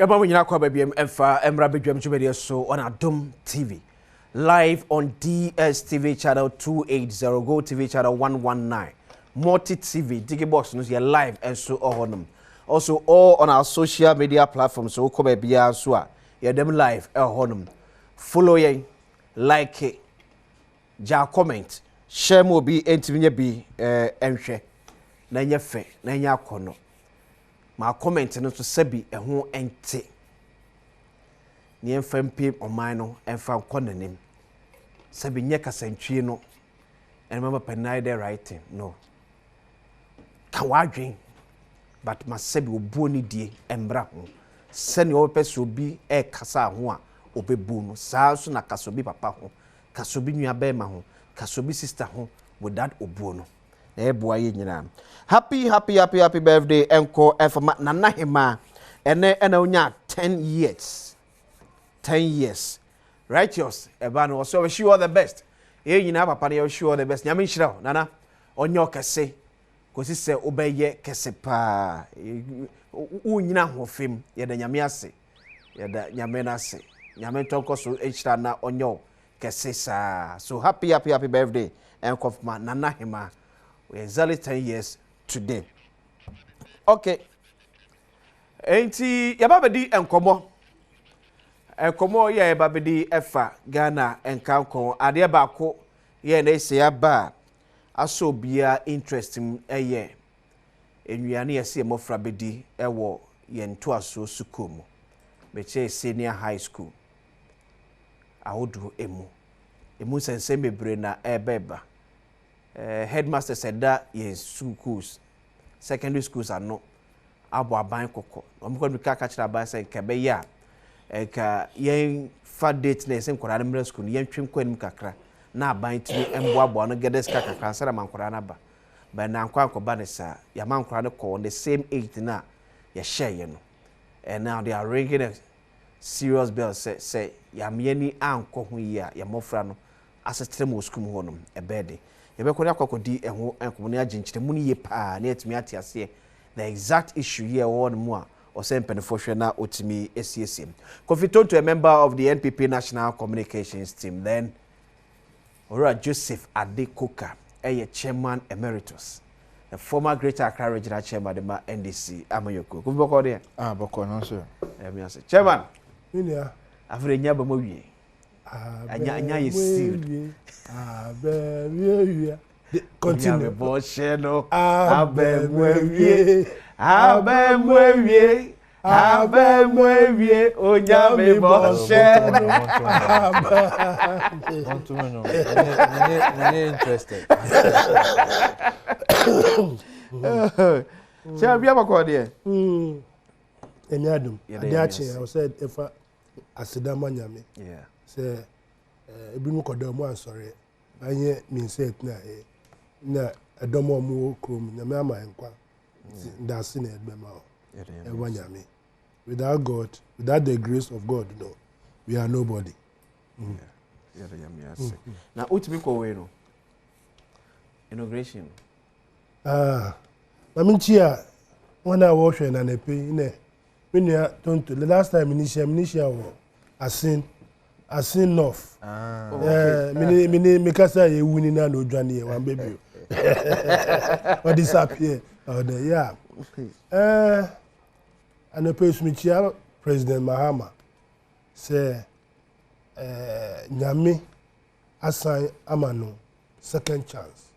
Yaba we nyina kwa babiem emfa emra bedwam chubede so on Adom TV. Live on DSTV channel 280, Go TV channel 119. Multi TV, Digibox news, you're live and so on. Also, all on our social media platforms, so come bia so you're them live honum. Follow ye, like it, ja comment, share mo bi entiminye bi enhwe. Na nya fe, na nya akono. Ma comment no so sebi eho ente. Ni emfa mpem oman no emfa nkonanim. Sebi nye kasantwie no. Enema penai the writing no. Ka wadwen but ma sebi obuo ni die embra ho. Sene o pese obi e kasa ho a obebu no. Saa so na kasobi papa ho. Kasobi nua be ma ho. Kasobi sister ho with that obuo no. Happy birthday enko efama nana hima ene onya 10 years 10 years righteous eba no so wish you all the best e nyina papa na wish you all the best nyame nhira nana onyo kese kosi se obeye kese pa u nyina hofem ye da nyame ase ye da nyame na ase nyame tonko so nhira na onyo kese sa so happy birthday enko efama nana hima. We're exactly 10 years today. Okay. Enti yababedi enkomo. Enkomo ye yababedi efa Ghana enkanko ade baako ye na ese aba aso bia interesting eye. Enuane ye se mofra bedi ewo ye nto aso school mu. Beche senior high school. Awodu emu sense bebre na ebeba. Headmaster said that yes, schools, secondary schools are not abo aban koko. I'm going to catch that by saying Kabeya. Eka yen fa date na ese nkora na school yen twem kwanim kakra na aban timi emboabo no gedes kakra ansara mankora na ba. Ba na nkwa akoba ne sa ya mankora ne ko on the same age na ya share ye no. And now they are ringing a serious bell say ya mieni anko ho yi a ya mofra no asetre mo school ho no ebede. Yebekoni akokodi eho enkomoni aginchire mu ni ye pa na etimi ate ase the exact issue here won mu a osempenefo hwe na otimi esiesie. Confident to a member of the NPP National Communications team then Ora Joseph Adekoka chairman emeritus, the former Greater Accra Regional Chairman of the NDC Amayoko. Ku boko there? Boko no sir. Me say chairman. Minia. Afre nya ba mawie. Anya ye sealed. Continue. Bosheno. Abemwe. Onyame boshe. Want to know. Any interested. Say bia bako there. Adom. I said if asidama nyame. Yeah. Say ebinu kodamu ansori. Anye minset na edomo mu krom nyame ama enkwa. Ndase na edbema o. Nyame. Without God, without the grace of God, no, we are nobody. Now, what we call we no inauguration. I mean, chia when I was in an EP, when you don't the last time initial Asin North. Mikasa ye winning na no journey one baby. What disappear? Oh, yeah. And the person President Mahama say Nyame assign Amano second chance.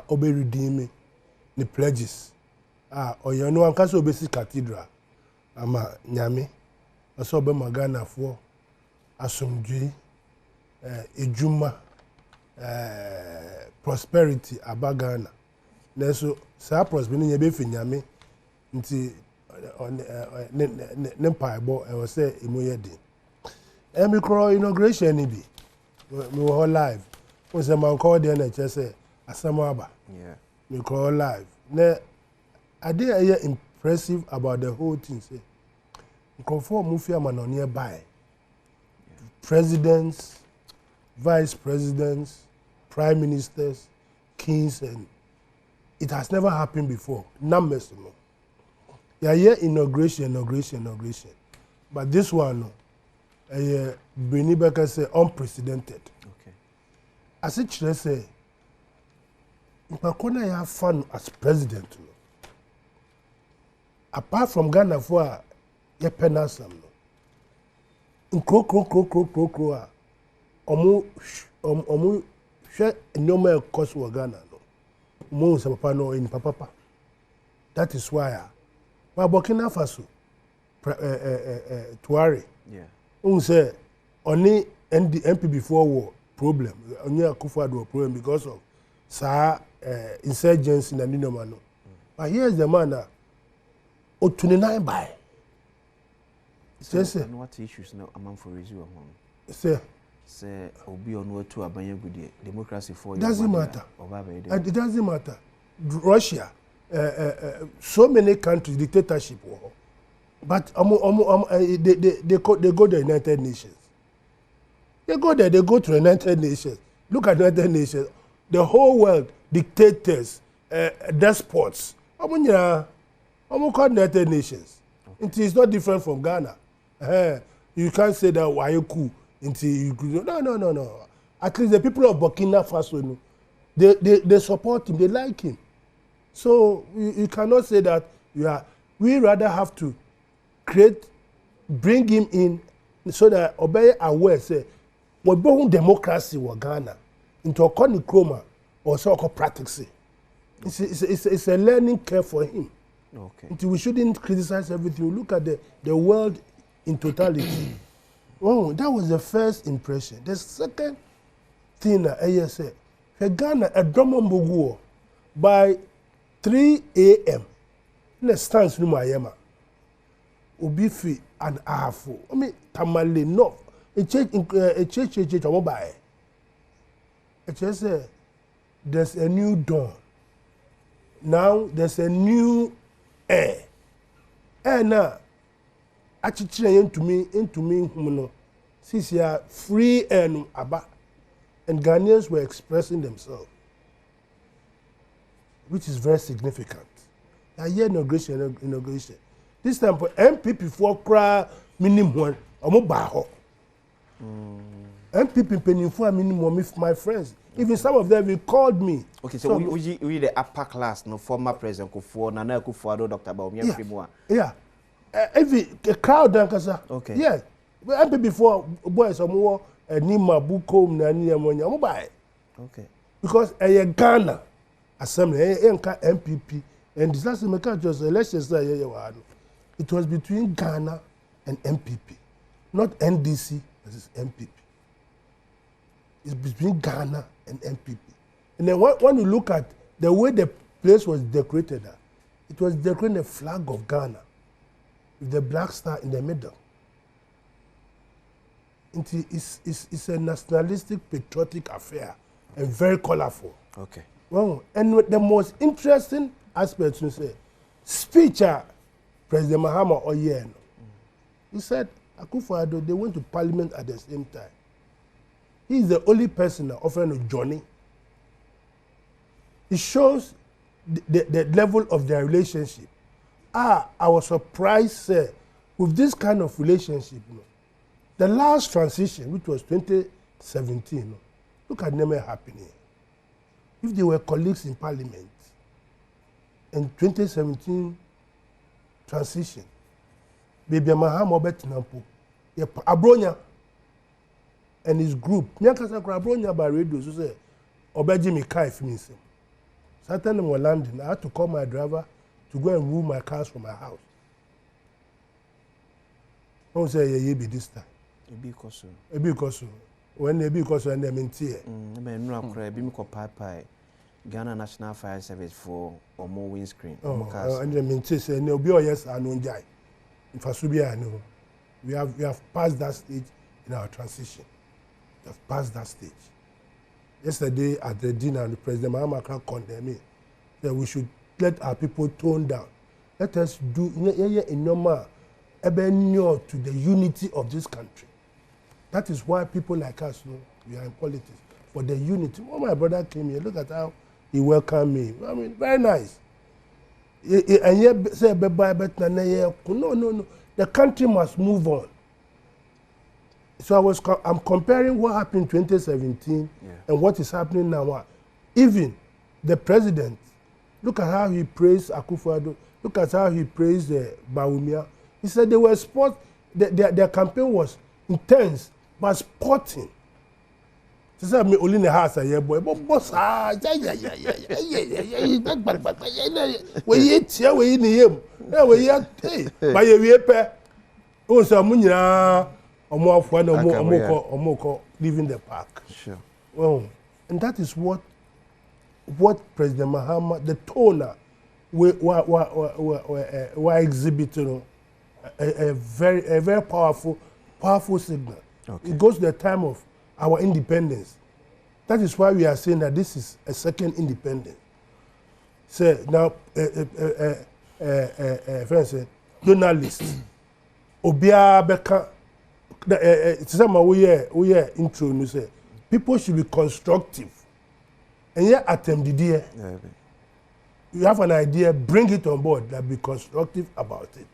Obe redeem the pledges. Oyo no ankaso obesi cathedral. Ama Nyame aso be magana for asomdwe ejuma prosperity abagana. Neso sa prosperity nye be fi Nyame nti Nempa bo I was say imoyedi. Micro inauguration ni bi. We were live. Was a man called there na say asamaba. Yeah. Micro live. Na ade impressive about the whole thing say. Conform mufia man nearby. Presidents, vice presidents, prime ministers, kings and it has never happened before. Numbers no. Yeah, inauguration. But this one, no, Brini Becker say unprecedented. Okay. As it say, Mpakona have fun as president. No. Apart from Ghana for ye penasam no. Nkro a omu hwe nyoma ekos wo Ghana no. Mo se papa no in papa. That is why Burkina Faso Tuare. Yeah. Say only MP before war problem. Only Akufo-Addo problem because of insurgency in the Ninomano. But here's the man that 29 by. So what issues now among for review Say obi on to abanye good democracy for doesn't matter. It doesn't matter. Russia, so many countries dictatorship war. But they go to the United Nations. They go there, they go to the United Nations. Look at the United Nations. The whole world, dictators, despots. Called United Nations. Okay. It is not different from Ghana. You can't say that why you cool. No. At least the people of Burkina Faso, they support him, they like him. So you cannot say that we rather have to bring him in so that obey aware say we born democracy in Ghana into a chroma or so called practice. It's a learning curve for him. Okay. We shouldn't criticize everything. Look at the world in totality. Oh, that was the first impression. The second thing I say, Ghana a Domomboguo by 3 a.m. in the stands no Mayema. Obifi and Afu. I mean, Tamale no. A church mobile. It just there's a new dawn. Now there's a new air. And now, actually, into me, since you are free and about, and Ghanaians were expressing themselves, which is very significant. I hear inauguration. This time for MPP for cry minimum baho. MPP penny for minimum with my friends. Even some of them called me. Okay, so we the upper class, no former president Kufuor, Nana Kufuor, Dr. Badwam Mpensenpensenmu. Yeah. Every crowd dankasa. Okay. Yeah. MPP before boys some more Nima Buko Nani Amonya buy. Okay. Because Ghana Assembly MPP and disaster maker just elections it was between Ghana and MPP, not NDC versus MPP. It's between Ghana and MPP. And then when you look at the way the place was decorated, it was decorating the flag of Ghana with the black star in the middle. It's a nationalistic, patriotic affair and very colorful. Okay. Well, and the most interesting aspect, you say, speech President Mahama Oyeno. He said, Akufo-Addo, they went to Parliament at the same time. He is the only person offering a journey. It shows the level of their relationship. I was surprised with this kind of relationship. The last transition, which was 2017, look at them happening. If they were colleagues in Parliament, in 2017 transition, Baby Mahama Betinampo, Abronya and his group, Miakasa Abronya by radio, so say, Obeji Mikai Fiminsim. Saturday in London, I had to call my driver to go and move my cars from my house. I don't say, yeah, be this time. A big costume. When they be costume and them in tear. Ghana National Fire Service for or more windscreen. And them in tear say, no, be all yes, I know Jai. In Fasubia, I know. We have passed that stage in our transition. We have passed that stage. Yesterday at the dinner, the President Mahama condemned me that we should let our people tone down. Let us do in normal to the unity of this country. That is why people like us, we are in politics. For the unity. When my brother came here, look at how he welcomed me. I mean, very nice. and yet say no. The country must move on. So I'm comparing what happened in 2017 and what is happening now. Even the president, look at how he praised Akufo-Addo. Look at how he praised Bawumia. He said they were sport. Their campaign was intense, but sporting. She said, "Me only in the house, yeah, boy. But boss, we eat here, we in him. We eat. Hey, by your pair. Oh, so munya, omoko, leaving the park. Sure. Well, and that is what President Mahama, the toner, were exhibiting a very powerful signal. Okay. It goes to the time of our independence. That is why we are saying that this is a second independence. So now, friends, journalists, Obia Beka, we are intro. You say people should be constructive, and yet attempt the idea. You have an idea, bring it on board. That be constructive about it,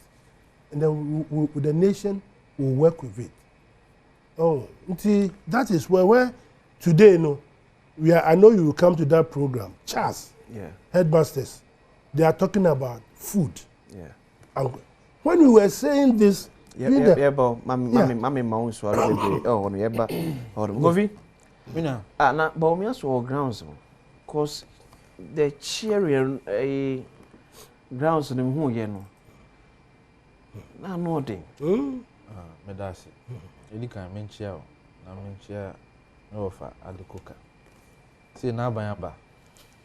and then the nation will work with it. Oh, see, that is where today, I know you will come to that program. CHASS, headmasters, they are talking about food. Yeah. And when we were saying this, but mami maun so Govi. Na but me aso grounds because the cheering grounds no hu ye no. Na no dey. Medasi. Edi kan menchia o na menchia no ofa adekoka. See na ban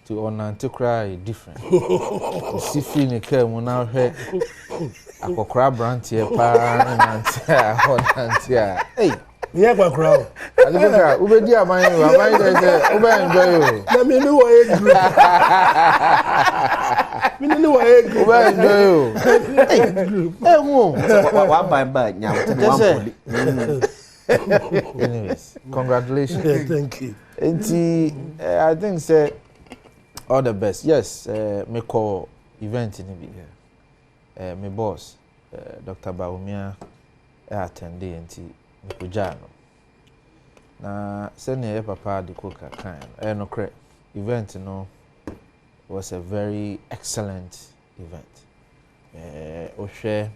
to onante cry different. See feel ne ka mu na hwe akokora brand here pa na onante a. Hey, yeah, akokora. Adekoka ubedi aman dey say ube enjoy o. Na me ni wo age group. Me ni wo age group. Ube enjoy o. Hey, mo wa ban nyam to one body. Anyways, congratulations. Thank you. I think say all the best. Yes, me call event in the my boss, Dr. Bawumia, attendee and me kujano. Na senior papa de coca kind. No correct. Event was a very excellent event. Oshe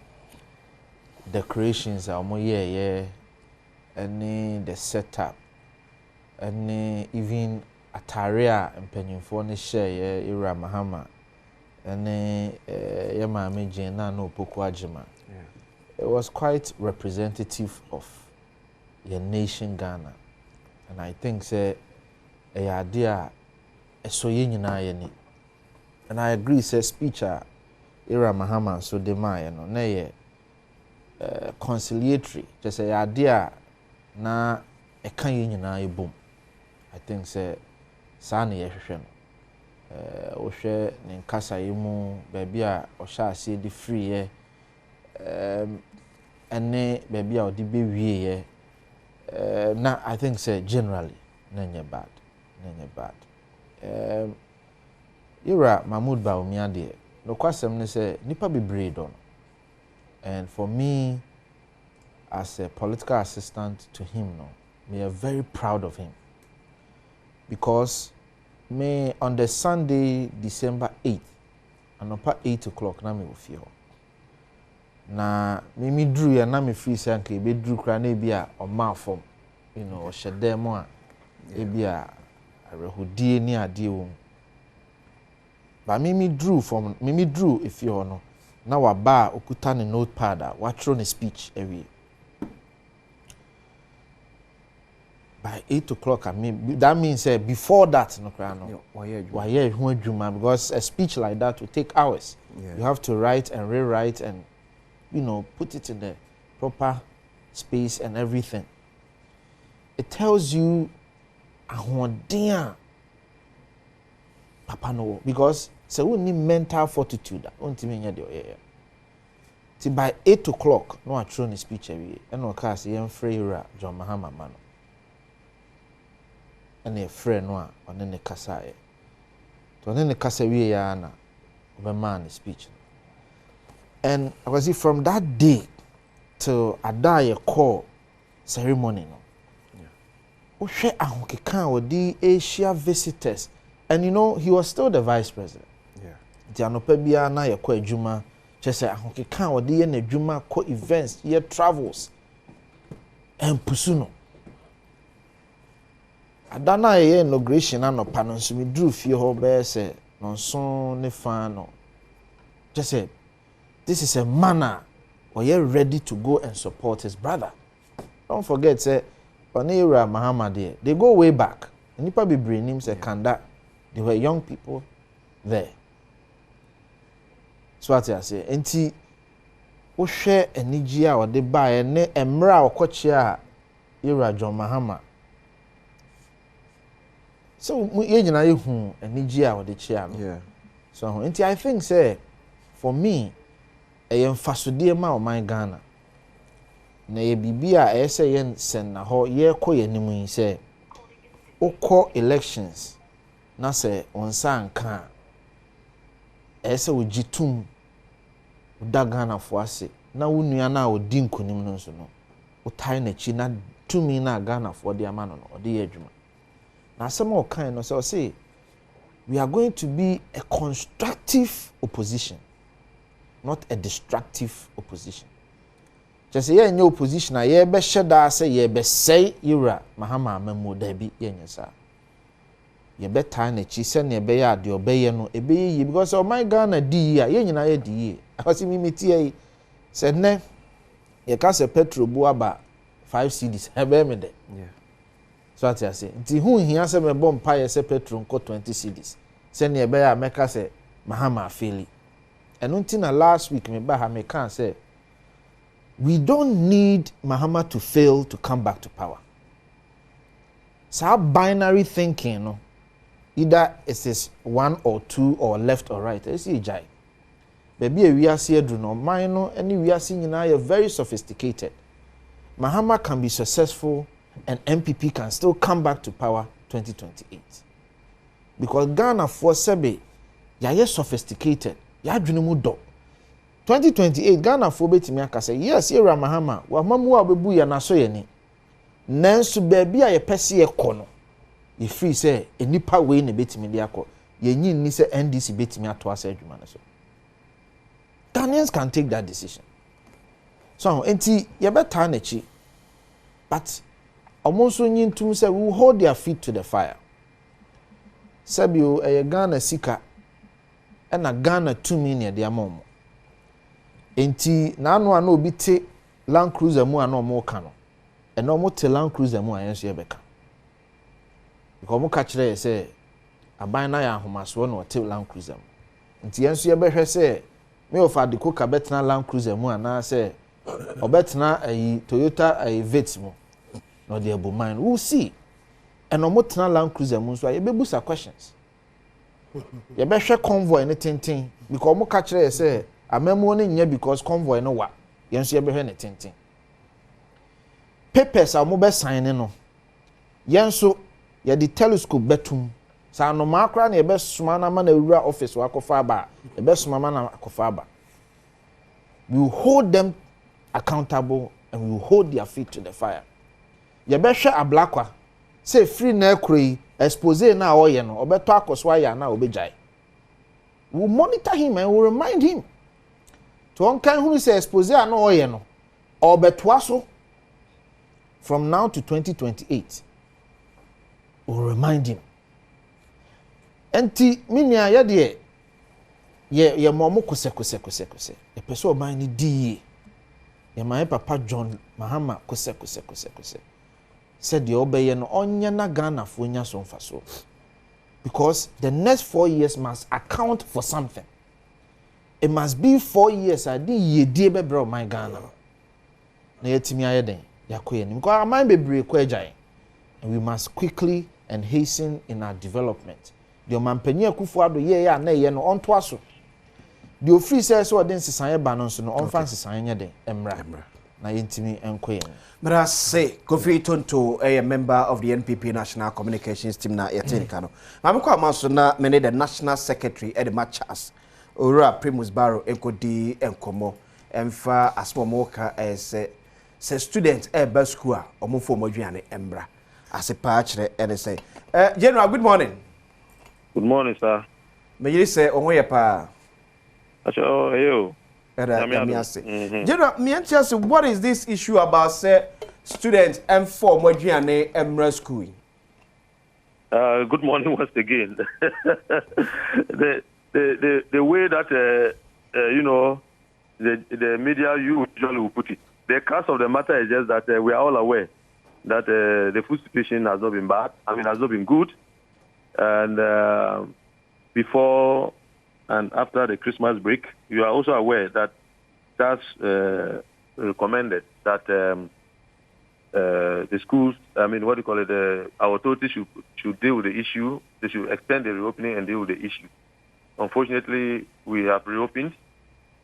decorations are more any the setup, any even ataria and penyinfo ne share Ira Mahama, any yama mejina no poku ajima. It was quite representative of your nation Ghana, and I think say a idea so nyina ye, and I agree say speech Ira Mahama so de ma no na ye conciliatory, just a idea na e kan ye nyina ebom. I think say sa na ye hwehwe no o hwe ne nkasa ye mu baabi a o sha ase di free ye ene baabi a o di be wie ye na I think say generally na nye bad Ira Mahmoud Bawumia de no kwasem ne say nipa bebree don, and for me as a political assistant to him, we are very proud of him. Because on the Sunday, December 8th, and about 8 o'clock, na me will feel. Na me drew ya na me free sanke be drew kra na bia o ma form, o shede mo a e bia arehudie ni ade wo. Ba me drew if you no na wa ba okuta ne notepad a wa throw ne speech every. By 8 o'clock, that means before that, because a speech like that will take hours. Yeah. You have to write and rewrite and, put it in the proper space and everything. It tells you, dear, Papa no, because so we need mental fortitude. By 8 o'clock, no, I throw a speech every, and no cast, Freira, John Mahama Mano. And a friend one on the Kasaye. To an kasa we yana of a man speech. And I was from that day till I die a call ceremony. No. Share with the Asia visitors. And you know, he was still the vice president. Yeah. Tianopebia na ye kwa juma. Just say ahokekan with the ne juma ko events, ye travels. And pusuno. Adana ye inauguration and no panon so me drew few ho be say non son ne fan no. Just say this is a manner or you're ready to go and support his brother. Don't forget, say, Onira Muhammad, they go way back. Nipa be bring him say Kanda. They were young people there. So what I say, enti o share enijia or they buy ne emra okochia Ira John Mahama. So ye nyina ye hu enijia or the chair. Yeah. So enti I think say for me eye mfasodie ma o man Ghana na ye bibia ese ye sen na ho ye kɔ ye nimu yi se okɔ elections na se onsa nka ese ogitum da Ghana fo ase na wonua na odi nkonim no nso no otai na chi na tumi na Ghana fo de ama no no ode ye adwuma na asem o kan no say we are going to be a constructive opposition, not a destructive opposition. Just say any opposition, I ye be shada say ye be say Ira Mahama Memu Debi Yenyasa. Ye be time na chi se na be ya de obeye no ebe ye because oh my Ghana di ya ye nyina ye di ye. Akwasi mi meti ye said ne ye ka se petrol bu aba 5 cedis ebe me de. Yeah. So what I say, nti hu hia se me bom pa ye se petrol nko 20 cedis. Se na be ya meka se Mahama afeli. And until last week, me can say, we don't need Mahama to fail to come back to power. So binary thinking, no, either it is 1 or 2 or left or right. It's jai. Baby, we are seeing do no minor, and we are seeing now very sophisticated. Mahama can be successful, and MPP can still come back to power 2028. Because Ghana for Sebe, ya sophisticated. Ya dwunumu do 2028 Ghana fo betimi aka say yes Ira Mahama wa mamu abebu ya naso ye ni nanso baabi a ye pese ye kɔ no ye free say enipa we ne betimi de akɔ ye nyi ni say NDC betimi ato asa adwuma no so Ghanaians can take that decision so enti ye beta na chi but omonso nyi ntum say we will hold their feet to the fire sabio Ghana sika and a Ghana 2 million de amom. Enti na anu ana obi te Land Cruiser mu ana omo ka no. E no mo te Land Cruiser mu ayenso ye beka. Because mo ka kire say aban na ya ahomaso no te Land Cruiser mu. Enti yenso ye behwe say me ofa de ko ka betena Land Cruiser mu ana say obetena ayi Toyota ayi Vitz mu. No de abo mine. We'll see. And omo tena Land Cruiser mu so ye bebusa questions. You be share convoy anything because mo catch there say amemo no nya because convoy no wa yenso ye be hwe anything papers a mo be sign no yenso ye the telescope betum sa no makra na ye be suma na ma na wura office wa kofa ba ye be suma ma na kofa ba we will hold them accountable and we will hold their feet to the fire ye be hwe ablakwa say free na ekro expose na oye no obeto akoswa ya na obejai we monitor him and we remind him to on kan hu say expose na oye no obeto aso from now to 2028 we remind him enti minia ye de ye momo kose e peso oban ni di ye my papa John Mahama kose said the obey no onya na Ghana fo nya so mfaso because the next 4 years must account for something. It must be 4 years adi ye die bebro my Ghana na yetimi ayeden yakoye nim because am bebre ko agyan and we must quickly and hasten in our development. The mampani akufo ado ye ya na ye no onto aso the office says so den sesan ye ba no so no onfa sesan ye den emra na yentimi enkoye. But I say, Kofi Tonto, a member of the NPP National Communications Team na yetin kano. I'm quite master na many the National Secretary at the CHASS. Ora Primus Barrow enkodi enkomo emfa asmomoka se student best school omofo modwane embra ase pa kire ene say General, good morning. Good morning, sir. Me yiri say onwo ye pa Acho yo. General, me say what is this issue about say students M4 modwane embra school? Good morning once again. The way that you know the media usually will put it. The crux of the matter is just that we are all aware that the food situation has not been bad. I mean, has not been good. And before and after the Christmas break, you are also aware that CHASS recommended that the schools, I mean, what do you call it, our authorities should deal with the issue. They should extend the reopening and deal with the issue. Unfortunately, we have reopened,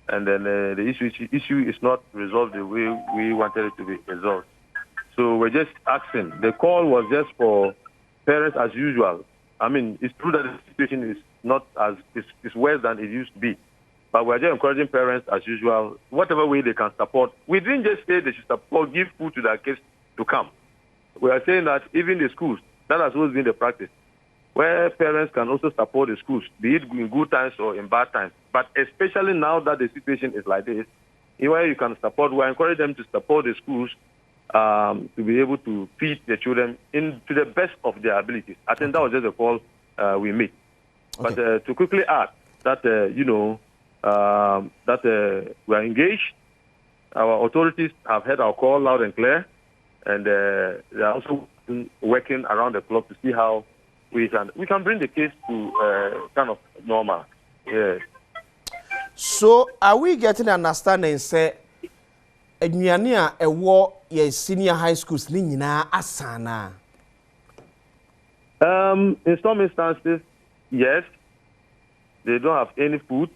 and then the issue is not resolved the way we wanted it to be resolved. So we're just asking. The call was just for parents as usual. I mean, it's true that the situation is not as it's worse than it used to be, but we're just encouraging parents as usual, whatever way they can support. We didn't just say they should support, give food to their kids to come. We are saying that even the schools, that has always been the practice, where parents can also support the schools, be it in good times or in bad times. But especially now that the situation is like this, where you can support, we encourage them to support the schools to be able to feed the children to the best of their abilities. I think that was just a call we made. Okay. But to quickly add that, that we are engaged. Our authorities have heard our call loud and clear, and they are also working around the clock to see how we can bring the case to kind of normal. Yes. So are we getting an understanding say eduane a ewo ye senior high schools ni nyina asana? In some instances, yes, they don't have any food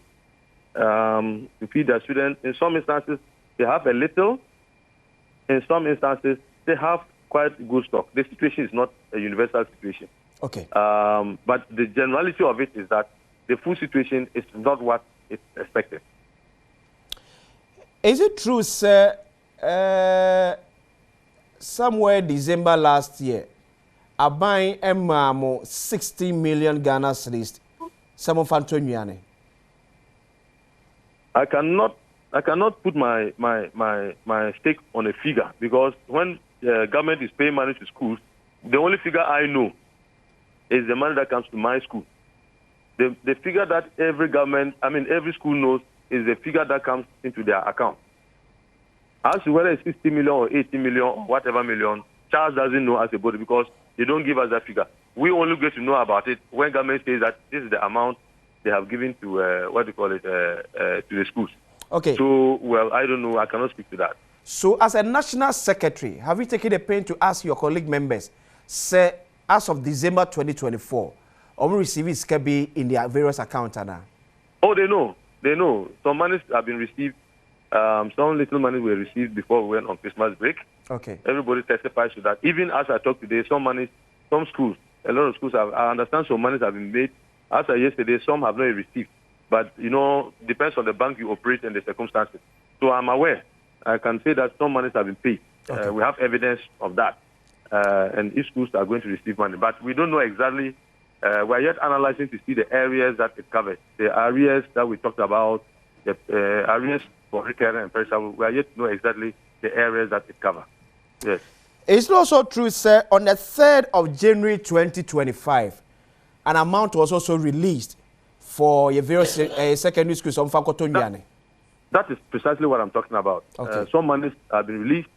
to feed their students. In some instances, they have a little. In some instances, they have quite good stock. The situation is not a universal situation. Okay. But the generality of it is that the food situation is not what is expected. Is it true, sir, somewhere December last year, a buying Emamo 60 million Ghana cedis, some of Antoniani? I cannot put my stake on a figure, because when the government is paying money to schools, the only figure I know is the money that comes to my school. The figure that every school knows is the figure that comes into their account. As to whether it's 60 million or 80 million or whatever million, CHASS doesn't know as a body, because they don't give us that figure. We only get to know about it when government says that this is the amount they have given to, to the schools. Okay. So, well, I don't know. I cannot speak to that. So, as a national secretary, have you taken the pain to ask your colleague members, say, as of December 2024, or we receive it can be in their various accounts now? Oh, they know. They know. Some monies have been received. Some little money were received before we went on Christmas break. Okay. Everybody testifies to that. Even as I talk today, some schools, a lot of schools have, I understand some monies have been made. As of yesterday, some have not received. But, depends on the bank you operate and the circumstances. So I'm aware. I can say that some monies have been paid. Okay. We have evidence of that. And each schools are going to receive money. But we don't know exactly. We're yet analyzing to see the areas that it covers. The areas that we talked about, the areas for recurrent and perishable, we are yet to know exactly the areas that it covers. Yes. It's also true, sir, on the 3rd of January 2025, an amount was also released for your various secondary schools on Fakotonyane. That is precisely what I'm talking about. Okay. Some monies have been released.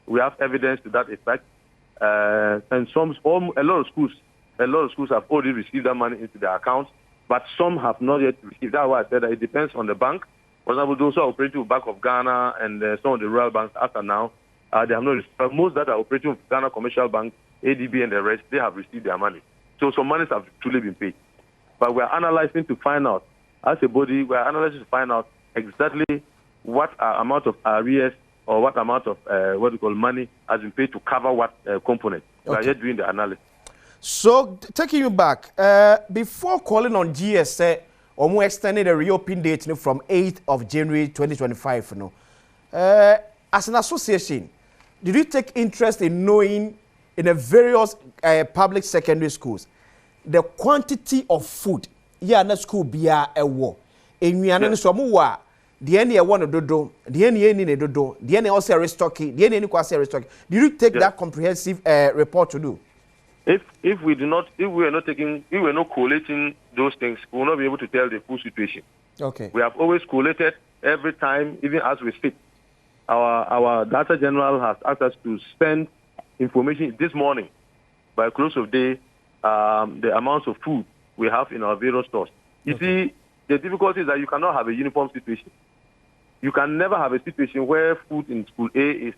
We have evidence to that effect. And a lot of schools have already received that money into their accounts, but some have not yet received. That's why I said that it depends on the bank. For example, those who are operating with Bank of Ghana and some of the rural banks after now, they have not received. But most that are operating with Ghana Commercial Bank, ADB and the rest, they have received their money. So some monies have truly been paid. But we are analyzing to find out, as a body, we are analyzing to find out exactly what amount of arrears or what amount of money has been paid to cover what component. Okay. We are yet doing the analysis. So, taking you back, before calling on GSA, Omo extended the reopening date from 8th of January 2025. No. As an association, did you take interest in knowing in the various public secondary schools the quantity of food na school bia ewo enwiane so mo wa de ene e wo no dodo de ene eni ne dodo de ene also restocking de ene kwase restocking? Did you take that comprehensive report to do? If we are not collating those things, we will not be able to tell the full situation. Okay. We have always collated every time, even as we speak. Our Data General has asked us to send information this morning by close of day, the amounts of food we have in our various stores. You see, the difficulty is that you cannot have a uniform situation. You can never have a situation where food in school A is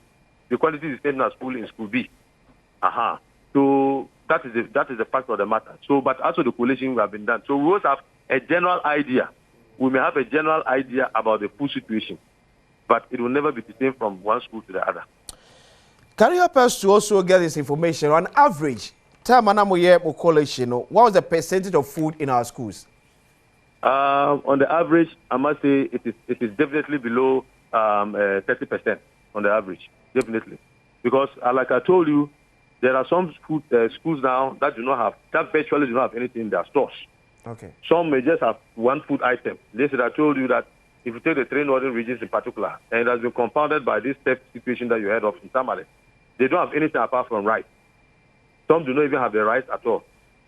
the quality is the same as food in school B. So that is the fact of the matter. So, but also the collation we have been done. So we also have a general idea. We may have a general idea about the food situation, but it will never be the same from one school to the other. Can you help us to also get this information? On average, what was the percentage of food in our schools? On the average, I must say it is definitely below 30% on the average, definitely. Because like I told you, there are some schools now that virtually do not have anything in their stores. Okay. Some may just have one food item. They said I told you that if you take the three northern regions in particular, and it has been compounded by this theft situation that you heard of in Tamale, they don't have anything apart from rice. Some do not even have the rice at all.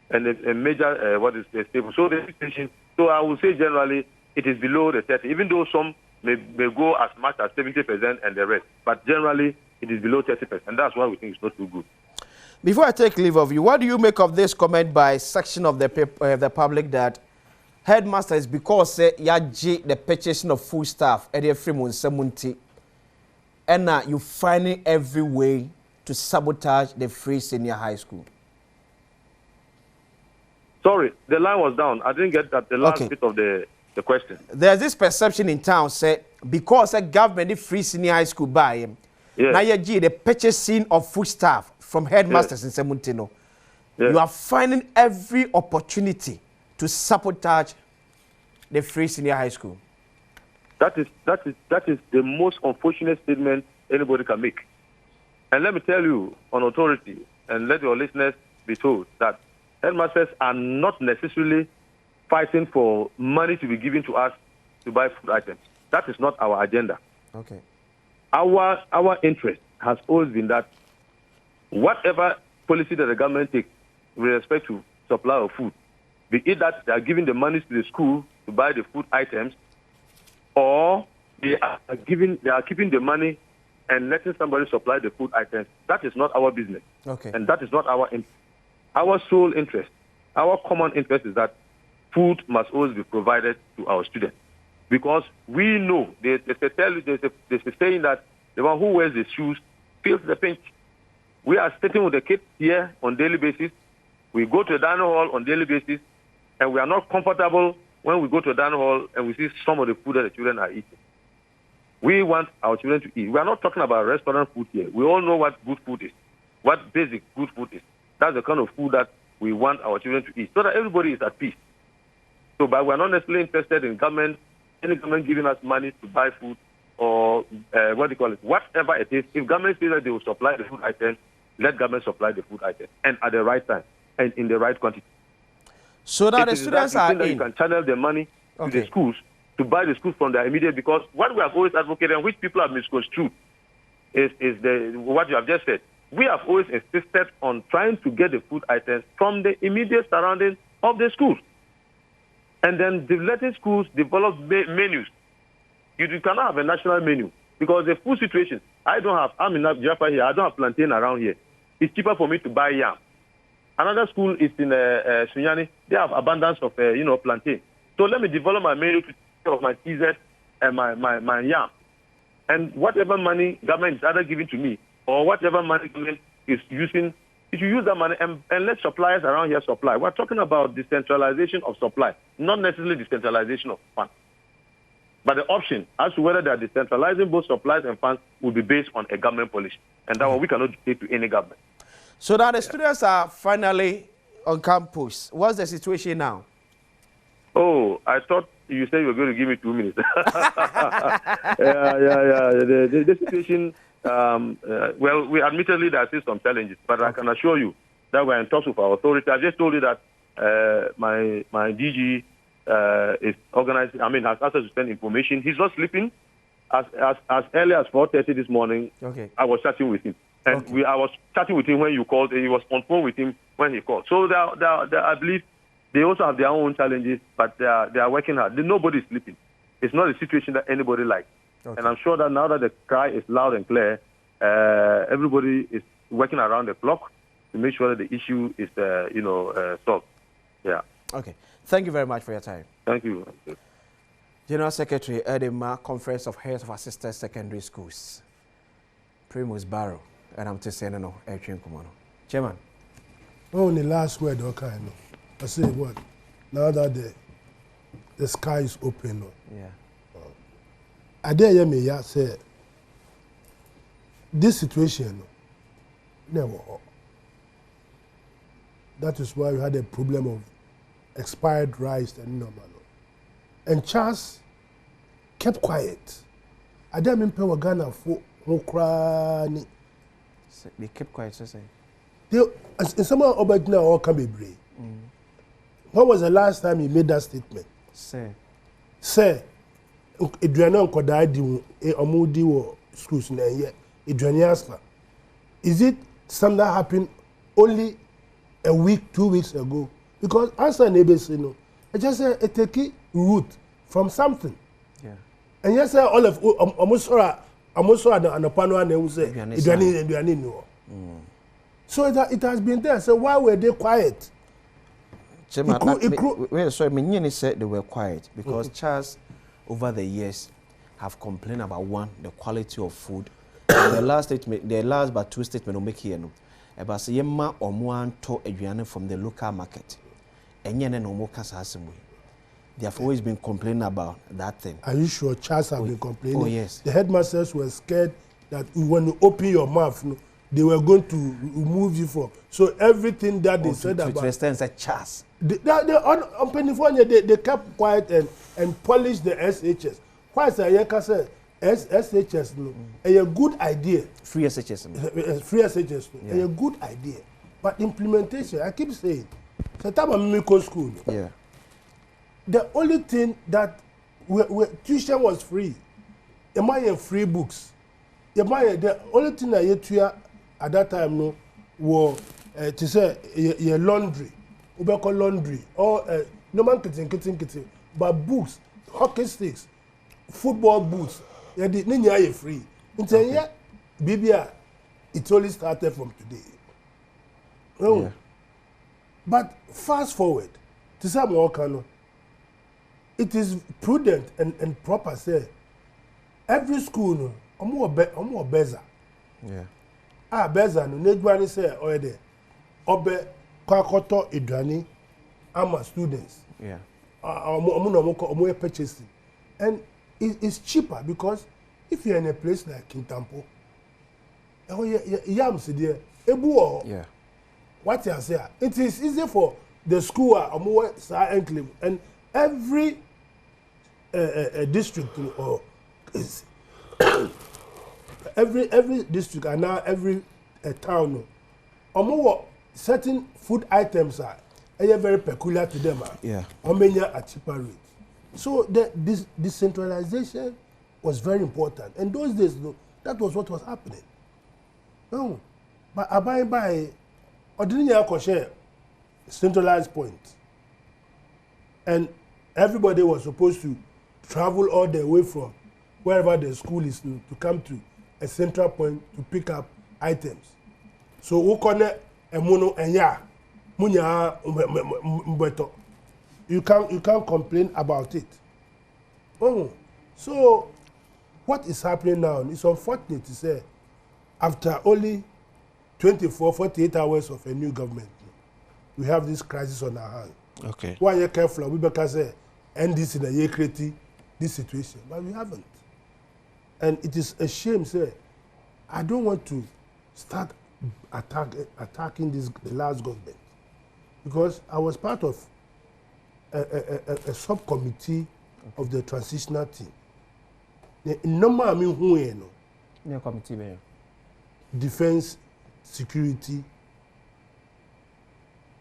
And a major, what is the stable. So the situation, so I would say generally it is below the 30, even though some may go as much as 70% and the rest. But generally it is below 30%. And that's why we think it's not too good. Before I take leave of you, what do you make of this comment by section of the public that headmasters, because the purchasing of food stuff at the free month, and you finding every way to sabotage the free senior high school? Sorry, the line was down. I didn't get that the last bit of the question. There's this perception in town, say, because the government free senior high school buy him, now you the purchasing of food stuff from headmasters in Semuntino. You are finding every opportunity to sabotage the free senior high school. That is the most unfortunate statement anybody can make. And let me tell you on authority, and let your listeners be told that headmasters are not necessarily fighting for money to be given to us to buy food items. That is not our agenda. Okay. Our interest has always been that whatever policy that the government takes with respect to supply of food, be it that they are giving the money to the school to buy the food items, or they are keeping the money and letting somebody supply the food items, that is not our business. Okay. And that is not our interest. Our sole interest, our common interest is that food must always be provided to our students. Because we know, there's a saying that the one who wears the shoes feels the pinch. We are sitting with the kids here on daily basis. We go to the dining hall on daily basis, and we are not comfortable when we go to the dining hall and we see some of the food that the children are eating. We want our children to eat. We are not talking about restaurant food here. We all know what good food is, what basic good food is. That's the kind of food that we want our children to eat, so that everybody is at peace. So, but we are not necessarily interested in any government giving us money to buy food or whatever it is. If government says that they will supply the food items, let government supply the food items, and at the right time and in the right quantity. So that the students are in. You can channel the money to the schools to buy the schools from their immediate, because what we have always advocated and which people have misconstrued is what you have just said. We have always insisted on trying to get the food items from the immediate surroundings of the schools. And then letting schools develop menus. You cannot have a national menu because the food situation, I'm in Jaffa here, I don't have plantain around here. It's cheaper for me to buy yam. Another school is in Sunyani, they have abundance of plantain. So let me develop my menu to take care of my TZ and my yam. And whatever money government is either giving to me or whatever money government is using, if you use that money and let suppliers around here supply. We're talking about decentralization of supply, not necessarily decentralization of funds. But the option as to whether they are decentralizing both supplies and funds will be based on a government policy. And that one we cannot dictate to any government. So now the students are finally on campus. What's the situation now? Oh, I thought you said you were going to give me 2 minutes. yeah. The situation, well, we admittedly there are still some challenges, but I can assure you that we're in talks with our authority. I just told you that my DG is organized, has access to send information. He's not sleeping. As early as 4:30 this morning, I was chatting with him. And I was chatting with him when you called, and he was on phone with him when he called. So I believe they also have their own challenges, but they are working hard. Nobody is sleeping. It's not a situation that anybody likes. And I'm sure that now that the cry is loud and clear, everybody is working around the clock to make sure that the issue is, solved. Yeah. Okay. Thank you very much for your time. Thank you. General Secretary, Edema, Conference of Heads of Assisted Secondary Schools. Primus Barrow. And I'm just saying, no, Chairman. Only last word, okay, no. I say what? Now that the sky is open, no. Yeah. I dare me, yeah, say this situation, never. That is why we had a problem of expired rice and normal. And CHASS kept quiet. I didn't mean Ghana for crying. They kept quiet, so say. In some of Obagina or can be brave. When was the last time he made that statement? Say, Adriana Kodai di Omudi or schools na ye. Adriana, is it something that happened only a week, 2 weeks ago? Because answer neighbors, I just say it take root from something. Yeah. And yes, all of almost saw the panel and they will say Adriana. So it has been there. So why were they quiet? Sorry, said they were quiet because CHASS over the years have complained about the quality of food. The last but two statements will make here no. About yema or more to Adriana from the local market. And no more they have always been complaining about that thing. Are you sure CHASS have been complaining? Oh yes. The headmasters were scared that when you open your mouth, they were going to remove you from. So everything that they said about. To extend said CHASS. They kept quiet and polished the SHS. Why is said SHS a good idea? Free SHS. Free SHS a good idea. But implementation, I keep saying, the time of medical school. Yeah. The only thing that tuition was free. You buy free books. You buy the only thing that you at that time was to say your laundry. Ubeko laundry or no man kitchen. But books, hockey sticks, football boots, you free. Until BBA, it only started from today. Oh. Yeah. But fast forward to some more it is prudent and proper say every school omo beza. Yeah. Beza no nedwani say already obe kwakoto idwani ama students. Yeah. Omo purchasing. And it's cheaper because if you're in a place like Kintampo, yams there, ebu. Yeah. What you say? It is easy for the school and every district or every district and now every town. Certain food items are very peculiar to them. Yeah. At cheaper rate. So this decentralization was very important. And those days, that was what was happening. No, but by ordinary share centralized point, and everybody was supposed to travel all the way from wherever the school is to come to a central point to pick up items. So we connect emuno enya munya mbeto. You can't complain about it. Oh, so what is happening now? It's unfortunate to say after only 48 hours of a new government, we have this crisis on our hands. Okay. Why you careful? We because end this in a year creating this situation, but we haven't. And it is a shame. Say, I don't want to start attacking the last government because I was part of a subcommittee of the transitional team. The number I mean who you know? Committee be. Defense, security,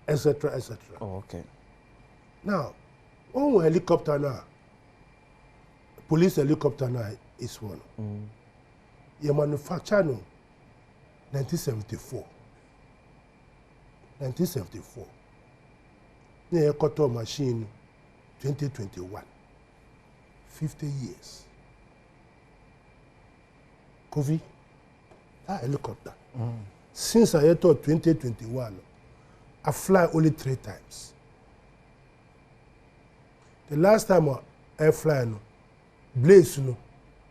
etc., etc. Oh, okay. Now, one helicopter now, police helicopter now is one. You manufacture no 1974. 1974. You cut a machine 2021. 50 years. Kofi, that helicopter. Since I thought 2021, I fly only 3 times. The last time I fly, no, blaze, no,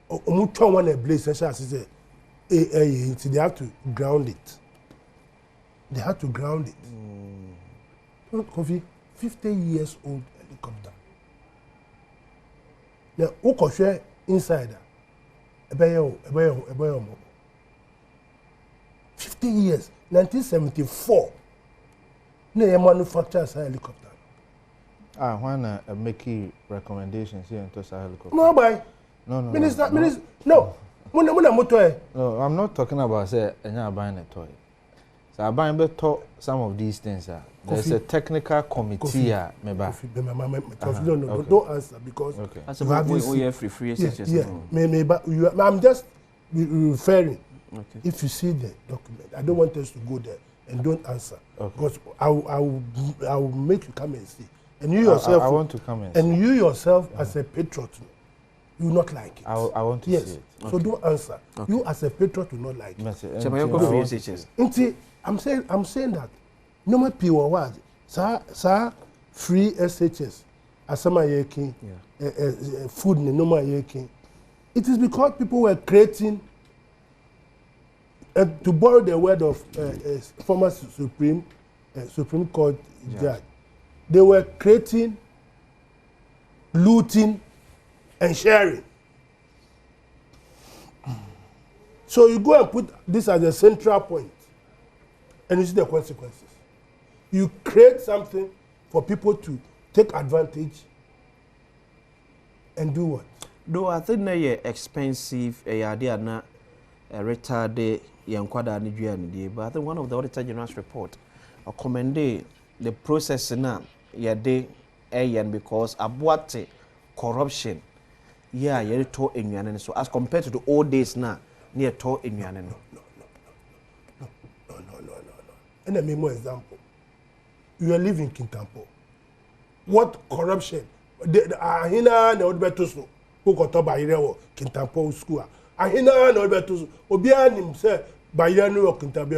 one a blaze, SHS they have to ground it. They have to ground it. Kofi, 50 years old helicopter. Now, who can share inside? 50 years, 1974. They manufacture a helicopter. When make recommendations here into a helicopter. No, boy. No. Minister, no. No, I'm not talking about say buying a toy. So I buy some of these things. There's a technical committee. Don't answer because you have this. free Yeah. I'm just referring. Okay. If you see the document, I don't want us to go there and don't answer. Okay. Because I will make you come and see. And you yourself. I want to come and you yourself as a patriot, you will not like it. I want to see it. Okay. So don't answer. Okay. You as a patriot will not like it. I'm saying that no matter pure word, sir, free SHS, asama yeki, food no more yeki. It is because people were creating. To borrow the word of former Supreme Court judge, they were creating, looting, and sharing. So you go and put this as a central point, and you see the consequences. You create something for people to take advantage and do what? Though I think they're expensive, retarded. But I think one of the Auditor General's report commended the process now, because abuate corruption, to in so as compared to the old days now, near to in No. And a more example. You are living in Kintampo. What corruption? Ahina na odbetuso who got up by Kintampo school. Ahina na odbetuso. Obianim say by New York Kintampo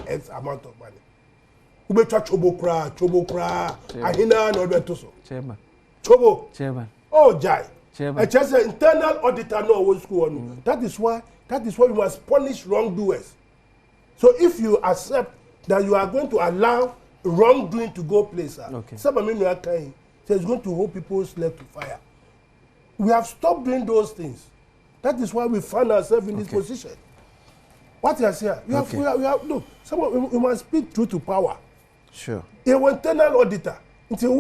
X amount of money. Ubecha chobokra. Ahina na odbetuso. Chairman. Chobo. Chairman. Oh, Jai. Chairman. It's just an internal auditor no what school. That is why we must punish wrongdoers. So if you accept that you are going to allow wrongdoing to go place, some of it's going to hold people's leg to fire. We have stopped doing those things. That is why we find ourselves in this position. What you say? We have no. We must speak truth to power. Sure. A internal auditor. Until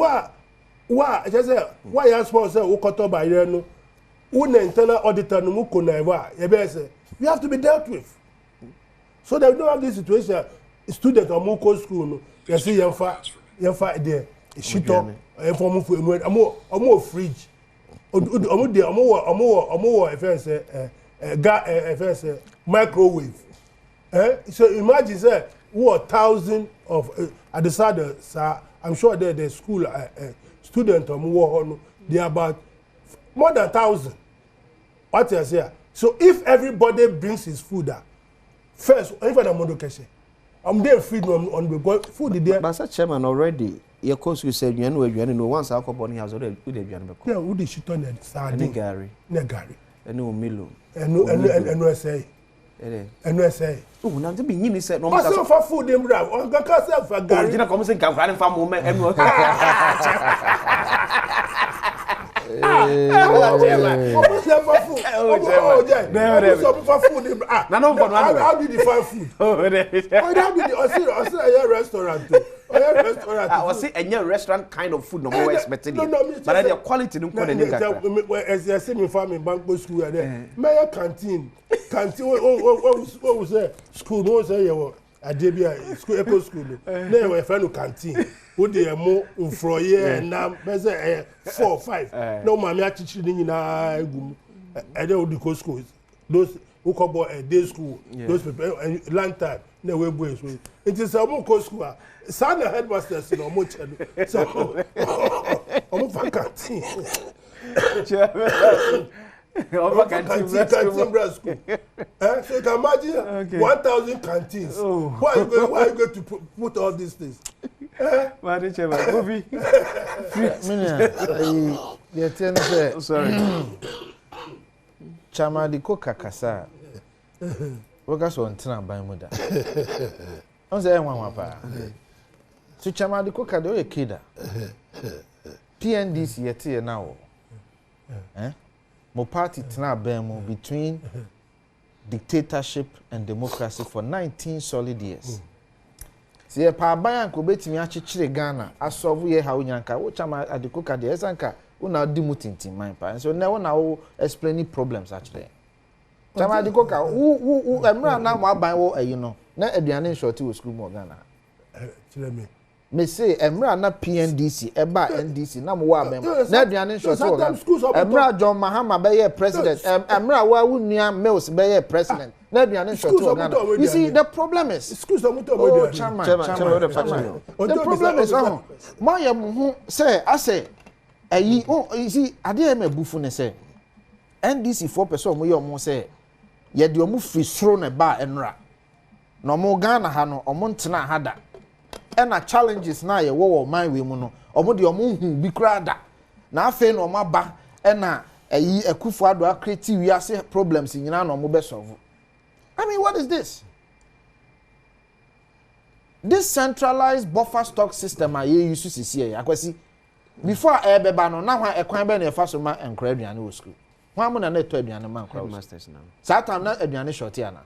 why just say why you supposed to say who cut up by no? Who internal auditor no muko na ewa? We have to be dealt with. So that we don't have this situation. Student or more school, no, you see, yamfa there, shito, more fridge, microwave. So imagine, say, 1,000 of at the side, sir. I'm sure that the school student or more, they are about more than 1,000. What you say? So if everybody brings his food, first, if I'm not okay. I'm there feed on the food there. But such chairman already, your course you said you know once alcohol has already with the yeah, who the shito and sardine gari. And no milo. And no say. And no say. Oh, now to be you said no matter for food them grab. On can sell for gari. You know come say can for moment and no. How do you define food? How do you restaurant? I was saying any restaurant kind of food no more expected. But the quality no come any that. As I say me farming bank school there. My canteen what was say school no say you Adebia school eco school. Na we friend canteen. Wo dey mo mfroye na be say 4 5. No mama achichiri ni nyina egum. E dey Odiko schools. Those who come a day school, those people land time, no way boys. It is a more school. Son headmasters no much. So I'm vacancy. Canteen school. So you can imagine 1,000 canteens. Why are you going to put all these things? Sorry. Chama di koka kasa. Woka so ntena ban mu da. On say enwa pa. So chama di koka de o kida. PNDC yete na wo. Mo party tena ban mu between dictatorship and democracy for 19 solid years. Se pa ban ko betimi achichire Ghana asolve ye ha onyanka wo chama adikoka de esanka una di mutintin man pa so na wona wo explain problems actually chama di koka wo emra na mo aban wo ayi no na aduane short wo school mo Ghana tell me say emra na PNDC eba NDC na mo wa aban na aduane short wo Ghana emra John Mahama be ye president emra wa nua Mills be ye president na aduane short wo Ghana you see the problem is schools are much oh chama the problem is mo ye mo say I say ayi oh you see ade e mabufu ne say NDC 4% omo ye omo say ye de omo free soro ne ba enra na omo Ghana ha no omo ntena ha da e na challenges na ye wo man we mu no omo de omo hu bi kra da na afa na omo ba e na ayi Akufo Addo create we ase problems nyina na omo be solve. I mean, what is this? This centralized buffer stock system I use to see here akwasi before ebeba no na hwan ekwan be na efa so ma enkra aduane wo school hwan mo na na eto aduane ma enkra masters na that time na aduane short ya na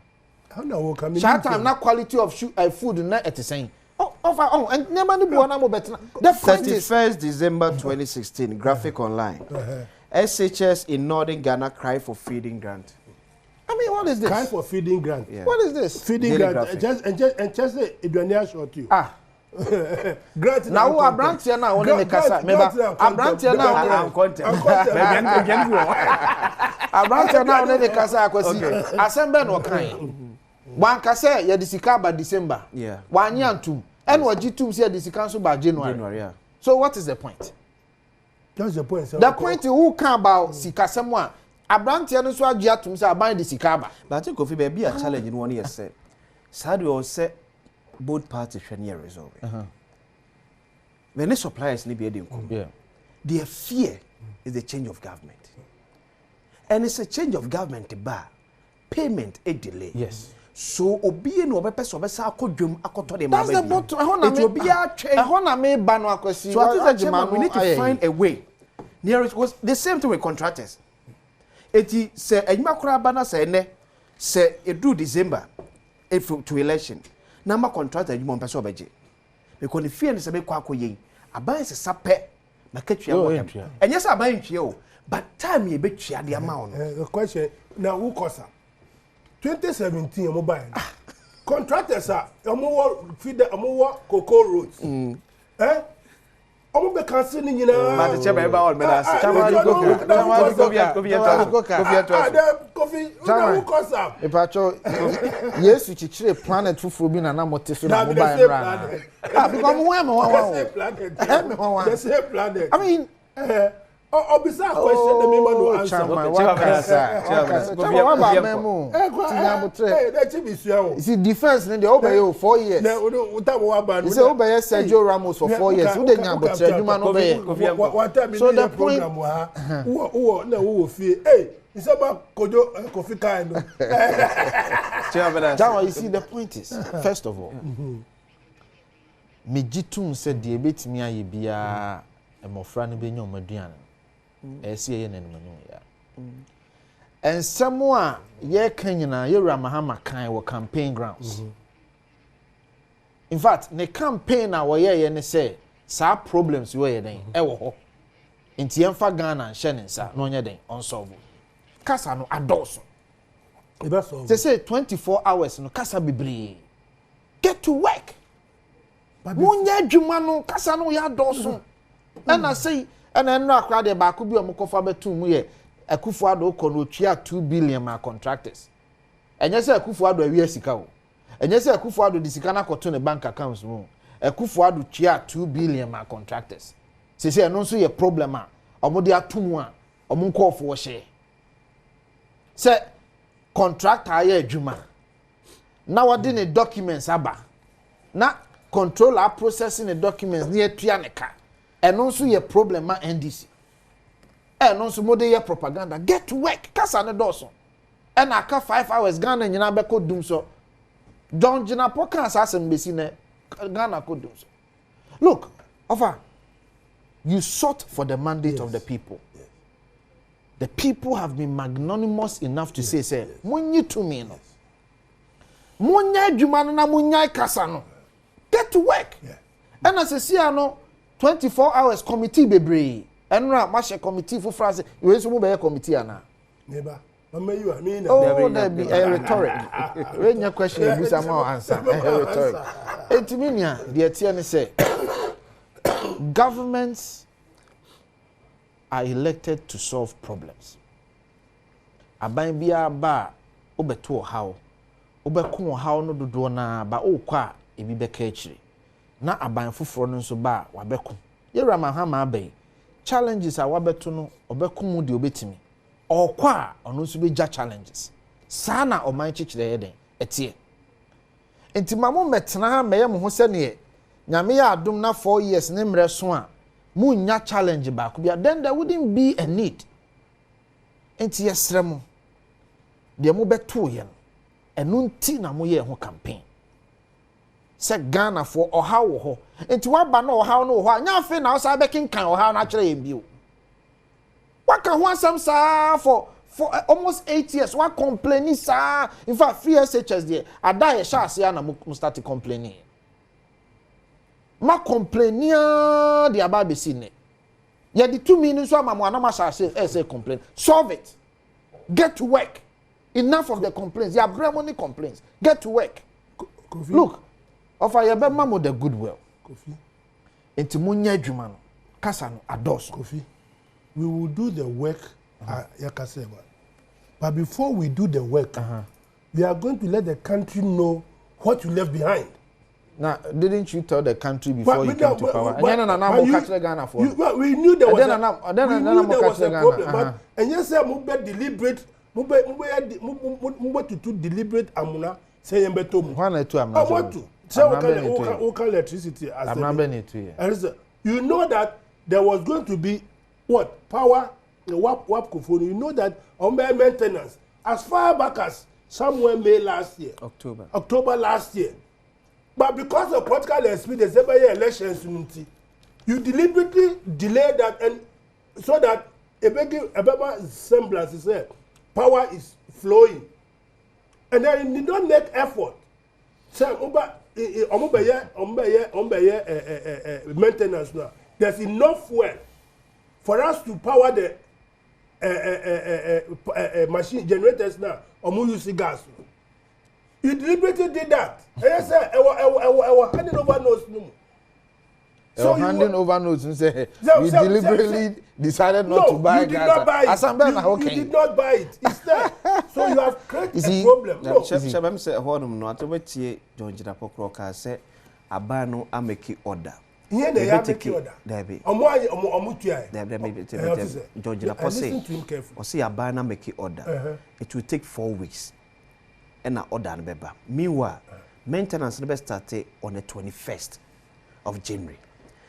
how na wo come that time na quality of food na etisen and never ni bo na mo betina the 31st December 2016 graphic online SHS in Northern Ghana cry for feeding grant. I mean, what is this? Cry for feeding grant. Yeah. What is this? Feeding grant. Just aduane short you. Grant now Abrant here now want make us remember Abrant here now I'm content Abrant here now make us akwasi assemble no kan wan ka say ye disika ba December wan yantum and wajitum say disika so ba January yeah. So what is the point? That's the point. The point who can about sikasem a Abrant here no so agiatum say aban disika ba but I Kofi be a challenge in 1 year say sad we say both parties should near resolve. When the suppliers need be their fear is the change of government. And it's a change of government to bar payment a delay. Yes. So obi no be person be sa akodwom akoto de that's the bottom. It will be a change. So I think we need to find a way. Near it was the same thing with contractors. Eti say edwuma kora bana say ne say e do December if to election. Na ma contractor you person obeje because the fear is be kwa koyen aban se sape na katwa water enye se aban ntwe o but time ye betwa de ama no the question na who kosa 2017 mo buy contractors are omo feed omo cocoa roads omo be cancel ni nyina but the chairman all me na Kofi na who kosa epacho yesu chichire planet fufu bi na mote so na mo buy ra because mo wa the same planet I mean obisa question the member no answer see defense ne dey obey 4 years na uta wa ba no say obey Sergio Ramos for 4 years who dey nyambotre adwuma no be so the program wa wo na wo fie isaba kojo Kofi kai no Jawa, you see the point is first of all mejitum said the betimi aye bia emofra no be nyom aduan ese ye nanum ya and somewhere ye kan nyina ye Mahama kan wo campaign grounds in fact the campaign na woye ne say sa problems we ye den e wo ho nti yemfa Ghana nhye ne nsa no onye den unsolve kasa no adoso they say 24 hours no kasa bebre get to work munya adwuma no kasa no ya adoso and I say and no akra de ba ko bi omokofa betu mu ye Akufo Addo ko no tua 2 billion ma contractors enye say Akufo Addo awie sika o enye say Akufo Addo di sika na koto ne bank accounts mu Akufo Addo tua 2 billion ma contractors say no so ye problem a omo de atum a omo nkofo wo hye say contractor aye adwuma na wodi ne documents aba na controller processing the documents near Tuaneka and also ye problem ma NDC and also mode ye propaganda get to work kasa ne doso and aka 5 hours Ghana nyina be ko dum so John Jina Poka asasem besi ne Ghana ko dum so look offer you sought for the mandate of the people. The people have been magnanimous enough to say munyi to me no munya adwuma no na munya kasa no get to work and as see no 24 hours committee bebre enra ma she committee for France you so mo be committee ana neighbor mama you I mean there be a rhetoric when your question you busa ma answer rhetoric etiminia the tie ne say governments are elected to solve problems aban bia ba obeto how obeko how no dodo na ba okwa ebi beka akire na aban foforo no nso ba wabeko yewra mahama abai challenges a wabeto no obeko mu de obetimi okwa ono nso beja challenges sana oman chichire yeden etie enti mamo metena meye mo ho se ne nyame ya adom na 4 years ne mre so a munya challenge ba ko bia then there wouldn't be a need enti yesre mo de mo beto ye no enu nti na mo ye ho campaign se Ghana for oha wo ho enti waba na oha no ho anya afi na osa be kinkan oha na kire ye bio waka ho asam sa for almost 8 years wa complaining sa in fact free SHS there ada ye CHASS ya na mo start complaining ma complainia the ababe sine ye the 2 minutes so amamo anama say complain solve it get to work enough of the complaints ya money complaints get to work Kofi. Look offer ye be mamo the goodwill Kofi enti munya adwuma no kasa no ados Kofi we will do the work yakaseba but before we do the work we are going to let the country know what you left behind. Now, didn't you tell the country before you came to power? We knew there was a problem, but and yes, sir, mube deliberate, mube to deliberate amuna say yembeto. One or two, I'm not. I want to say okay electricity as a. You know that there was going to be what power, wap kufoni. You know that on maintenance as far back as somewhere May last year, October last year. But because of political experience, every elections, you deliberately delay that, and so that a semblance is there, power is flowing, and then you don't make effort. So, maintenance now. There's enough fuel for us to power the machine generators now. Or use gas. You deliberately did that. And I said, I was handing over notes. So handing over notes and say, you deliberately decided not to buy gas. You did not buy it. You did not buy it. It's there. So you have created a problem. No. Shabam say, hold on, no, I told you, John Jinapo say, Abano, I make it order. Here they are making order. Debbie. John Jinapo say, or say Abana make it order. It will take 4 weeks. And I order and beba. Meanwhile, maintenance never started on the 21st of January.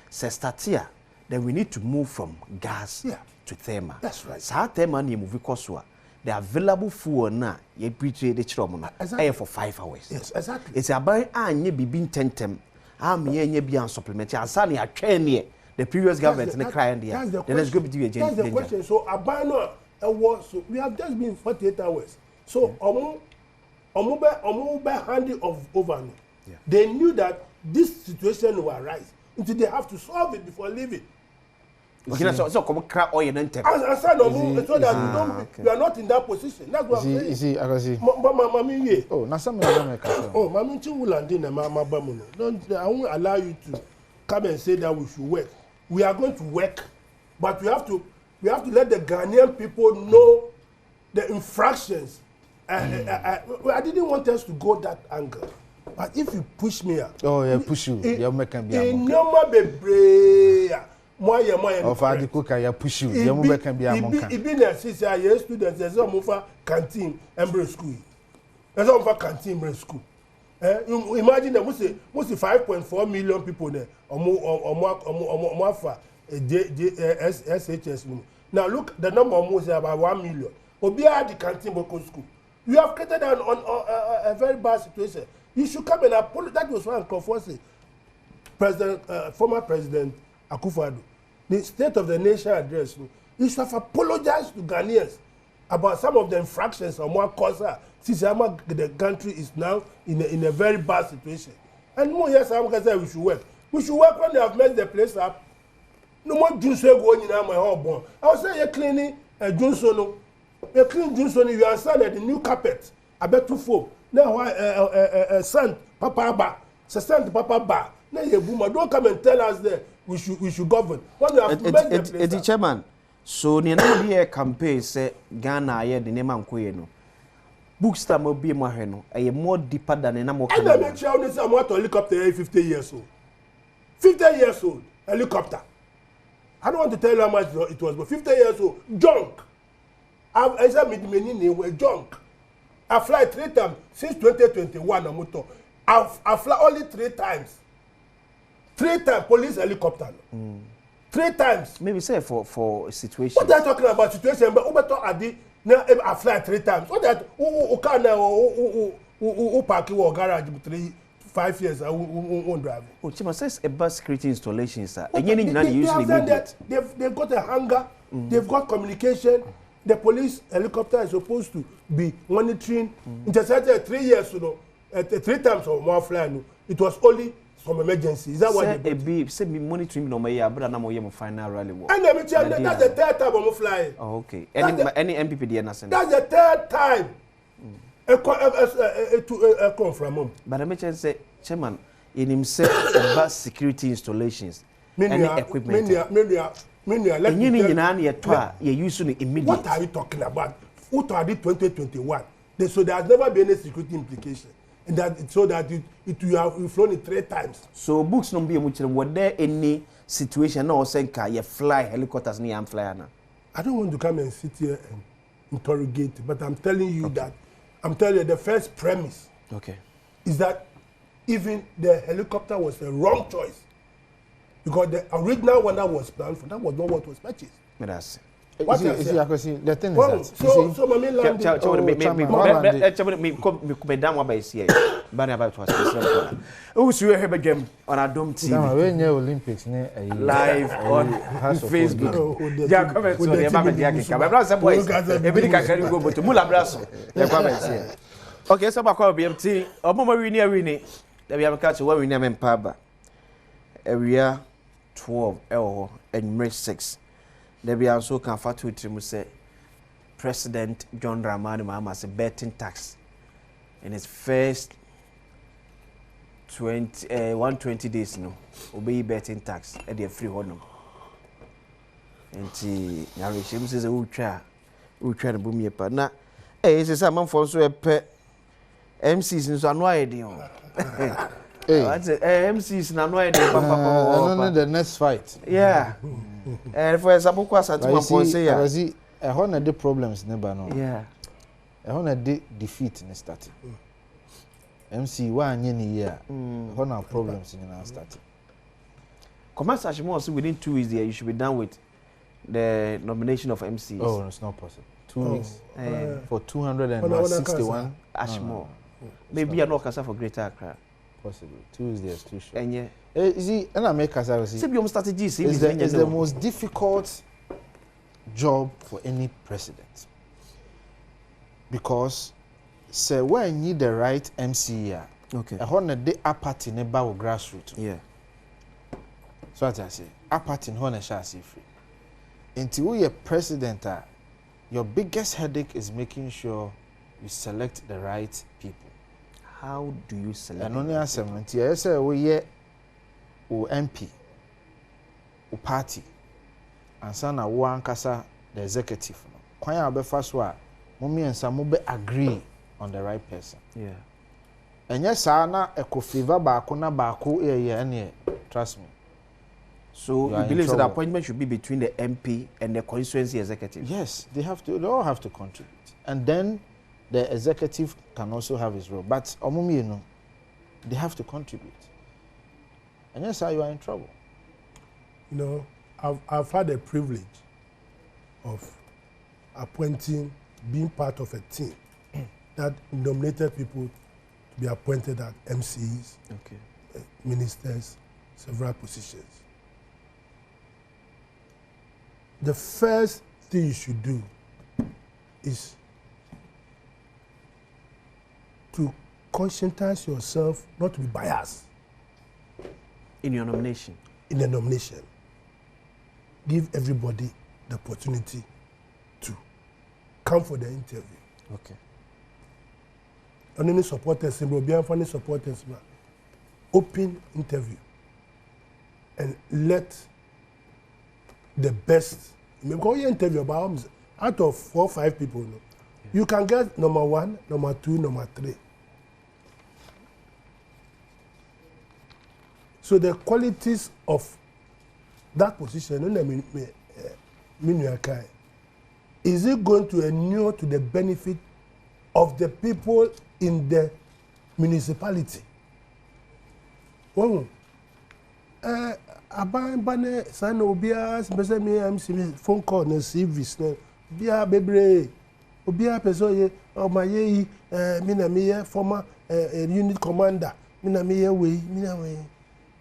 So start here, then we need to move from gas to thermal. That's right. So thermal you move because the available fuel now you betray the chromo air for 5 hours. Yes, exactly. It's about and you be being tentem. I'm here be on supplement. And suddenly I train here. The previous government and the client here. Then let's go to you again. That's the question. So Abano was we have just been 48 hours. So Omube handing over. They knew that this situation will arise until they have to solve it before leaving. Okay, so come crack oil and tap. I said no, so that you are not in that position. That's what I'm saying. You see, I can see. Mami, oh, now some of oh, Mami Chiwulandin and Mama Bamuno. I won't allow you to come and say that we should work. We are going to work, but we have to let the Ghanaian people know the infractions. I didn't want us to go that angle, but if you push me out, oh yeah, push you, you're making me. In normal bebre, moi of the cook, I push you, you're making me a monk. Even as students, there's some of canteen and school. There's some of canteen and school. Imagine that we see 5.4 million people there, or more for SHS. Now look, the number almost about 1 million. Obia the canteen school. You have created a very bad situation. You should come and apologize. That was why I'm former President Akufo-Addo, the State of the Nation address. You should have apologized to Ghanaians about some of the infractions on one cause. Since the country is now in a very bad situation. And more yes, I'm going to say we should work. We should work when they have messed the place up. No more Junso going in my home. I was saying you're cleaning Junso. You clean Junso, you understand that the new carpet. I bet to foam. Now, sand, Papa Ba. Sand, Papa Ba. Now, you boomer. Don't come and tell us that we should govern. When you have messed the place up. Chairman, so the name campaign say Ghana the name am no. Books that will be more more deeper than a number of. And I make sure this I'm what helicopter 50 years old. 50 years old helicopter. I don't want to tell you how much it was, but 50 years old junk. I said me junk. I fly 3 times since 2021 on motor. I fly only 3 times. 3 times police helicopter. 3 times. Maybe say for a situation. What are you talking about situation? But Ubeto Adi. Now I fly 3 times. What that? Who park your garage 5 years? Won't drive. Oh, Chima says about security installations, sir. And they've got a hangar. They've got communication. The police helicopter is supposed to be monitoring. Intercepted 3 years, 3 times or more flying. It was only some emergency. Is that what they be? Say me monitoring no my but I'm more final rally work. And that's the 3rd time I'm flying. Oh, okay. Any MPP there na send. That's the 3rd time. Come from home. But I mention say chairman in himself about security installations and equipment. Let me use immediate. What are you talking about? What are the 2021? So there has never been any security implication. And that so that you have flown it 3 times. So books no be much. Were there any situation or senka you fly helicopters near am flyer now? I don't want to come and sit here and interrogate, but I'm telling you that the first premise is that even the helicopter was the wrong choice. Because the original one that was planned for that was not what was purchased. That's the thing is that so my main landing on Adom TV Olympics live on Facebook. Okay, so back on BMT. Omo wini we have catch one win Empaba. Area 12 and 6. There be also can fat with him say President John Dramani Mahama say betting tax in his first 120 days no obey betting tax at the free honor. And he narration says who try to boom your partner. Hey, says I'm for so a pet MCs in so no idea. MCs na no idea papa the next fight. Yeah. And for example, kwa Santima Ponce ya. Because na the problems never know. Yeah. Na the defeat in start. MC wa anye ni year. Na problems in our start. Commence Ashimo also within 2 weeks there you should be done with the nomination of MCs. Oh, it's not possible. 2 weeks for 261 Ashmo. Maybe you're not for Greater Accra. Possible. Tuesday is too short. And yeah. You see, and I make us see. Strategy is the most difficult job for any president. Because say when you need the right MC here, Okay. A honor de apart in a bow grassroots. Yeah. So what I say, apart in honor chassis free. Until we are president, your biggest headache is making sure you select the right people. How do you select? And only answer, I say we o MP, o party, and sana one kasa the executive. Kwanya abe first one, mommy and some be agree on the right person. Yeah. And yes, na eko favor baako na baako any trust me. So you believe that the appointment should be between the MP and the constituency executive? Yes, they all have to contribute. And then the executive can also have his role. But omumi, they have to contribute. And yes, you are in trouble. You know, I've had the privilege of appointing, being part of a team that nominated people to be appointed as MCs, ministers, several positions. The first thing you should do is to conscientize yourself not to be biased in your nomination. In the nomination, give everybody the opportunity to come for the interview. Okay. And any supporters, funny supporters, open interview, and let the best. Because you interview about out of 4 or 5 people, you can get number 1, number 2, number 3. So the qualities of that position, is it going to inure to the benefit of the people in the municipality? Well, abane sana obia pese me MC phone call na service na bia bebre obia pese ye o ma ye mi na me ye former unit commander mi na me ye we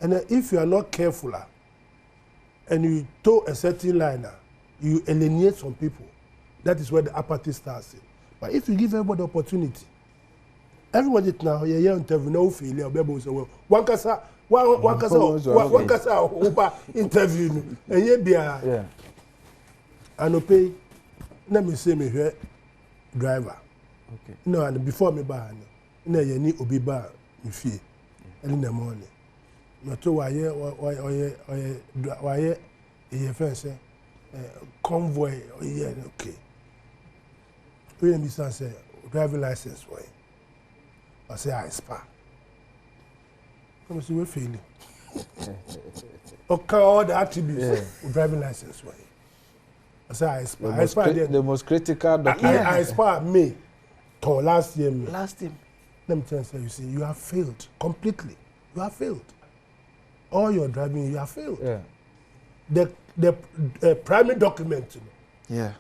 and if you are not careful and you toe a certain line you alienate some people. That is where the apathy starts in. But if you give everybody opportunity, everybody now you interview no failure be say well one kasa over interview and ye bia and pay let me say me here driver no and before me ba no ye ni obi ba me fie early in the morning no to why ye first convoy okay we me say driving license why I say I spa we failing. Okay, all the attributes of driving license. Why? I say I spy. The most critical document. I spy May to last year. Last year. Let me tell you, you see, you have failed completely. You have failed. All your driving, you have failed. Yeah. The primary document. Yeah.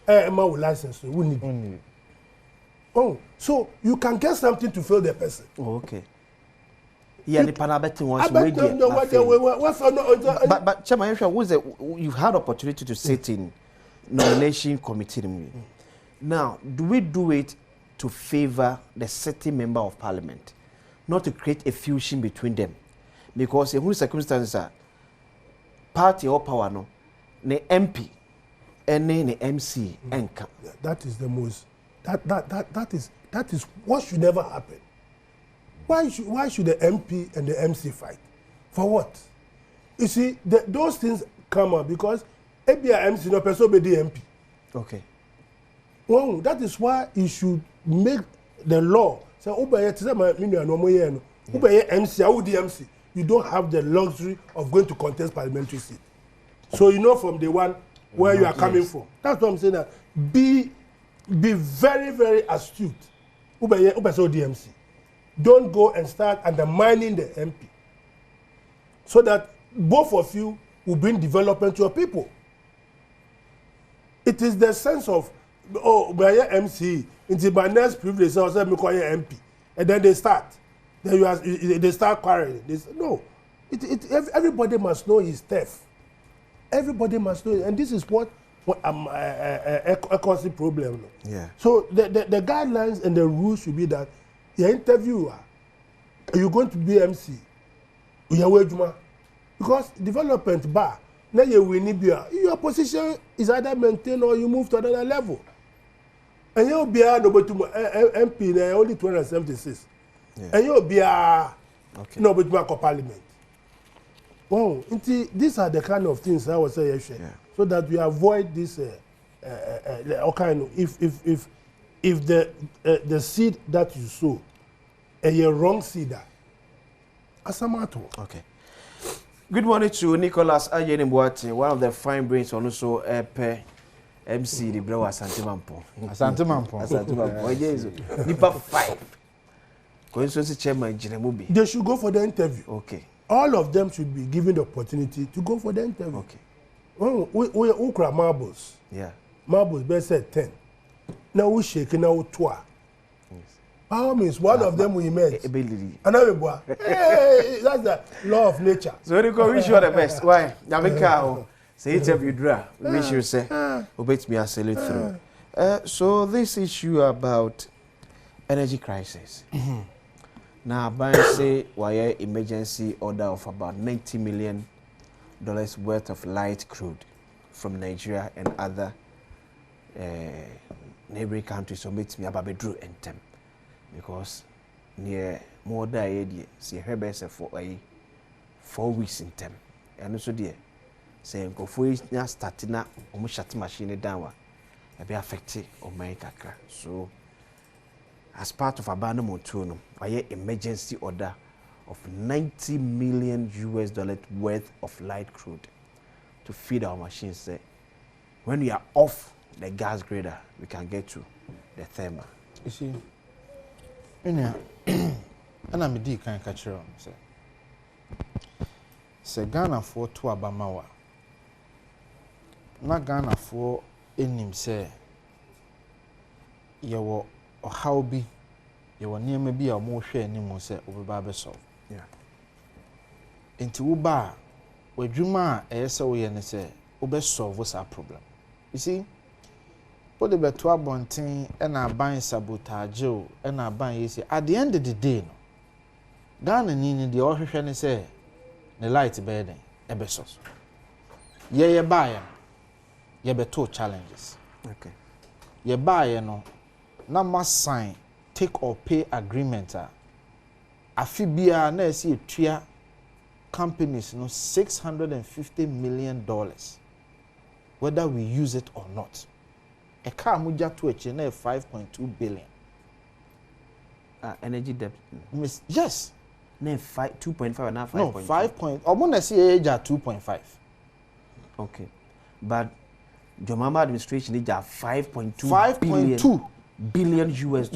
My license. We need. Oh, so you can get something to fail the person. Oh, okay. Yeah, the Panabeti wants but Chairman, you've had opportunity to sit in nomination committee. Now, do we do it to favor the sitting member of parliament, not to create a fusion between them? Because in whose circumstances are party or power no, the MP and the MC enka. That is the most. That is what should never happen. Why should the MP and the MC fight? For what? You see, those things come up because ABI MC no person be the MP. Okay. Well, that is why you should make the law. Say, MC, I would the MC. You don't have the luxury of going to contest parliamentary seat. So you know from the one where you are coming from. That's what I'm saying. That be very, very astute. DMC. Don't go and start undermining the MP. So that both of you will bring development to your people. It is the sense of, by MC, into my next privilege, I say, MP. And then they start. Then they start quarreling. No. Everybody must know his theft. Everybody must know it. And this is what a constant problem. Yeah. So the guidelines and the rules should be that the interviewer you going to be MC uyawejuma because development bar na ye win bia your position is either maintained or you move to another level and you bia no betum MP na only 276 and you bia no betum ko parliament. Oh, these are the kind of things I was saying, so that we avoid this kind of if the seed that you sow a wrong seed. Okay. Good morning to Nicholas Ayenimbuati, one of the fine brains on also MC the Brewer Asante Mampo. Asante Mampo. Nipa 5. Constituency chairman Jiremubi. They should go for the interview. Okay. All of them should be given the opportunity to go for the interview. Okay. We ukra marbles. Yeah. Marbles best said 10. Now we shake now 12. Power means one of them we met. Another boy. Hey, that's the law of nature. So we wish you all the best. Why? Namika say interview draw. We wish you say obey me and salute through. So this issue about energy crisis. Now, by say why emergency order of about $90 million worth of light crude from Nigeria and other neighboring countries, so makes me about drew and tem because near more than see her best for 4 weeks in tem and also dear saying go for it now starting up almost shut machine down be affected on my kakra. So as part of Abandonment Montuno, by emergency order of $90 million worth of light crude to feed our machines. When we are off the gas grader, we can get to the thermal. You see, and I'm a deep kind of catcher. Say Ghana for two Abamawa. Not Ghana for in him say, you were. Or how be you were near maybe a more share anymore, say over Barbershop. Yeah. Into Uba, where Juma, so we and say, Ube solve what's our problem. You see, put the better bonting and our buying sabotage, and our buying easy. At the end of the day, no, Ghana needing the ocean say, the light bedding, a besos. Ye buy, ye be two challenges. Okay. Ye buy, no. Na must sign take or pay agreement afibia na esi etua companies no $650 million whether we use it or not. A car muja to eche na 5.2 billion. Energy debt. Yes. Na 2.5 and 5. No, 5 point. Omona see age 2.5. Okay. But Jomama administration is 5.2 billion US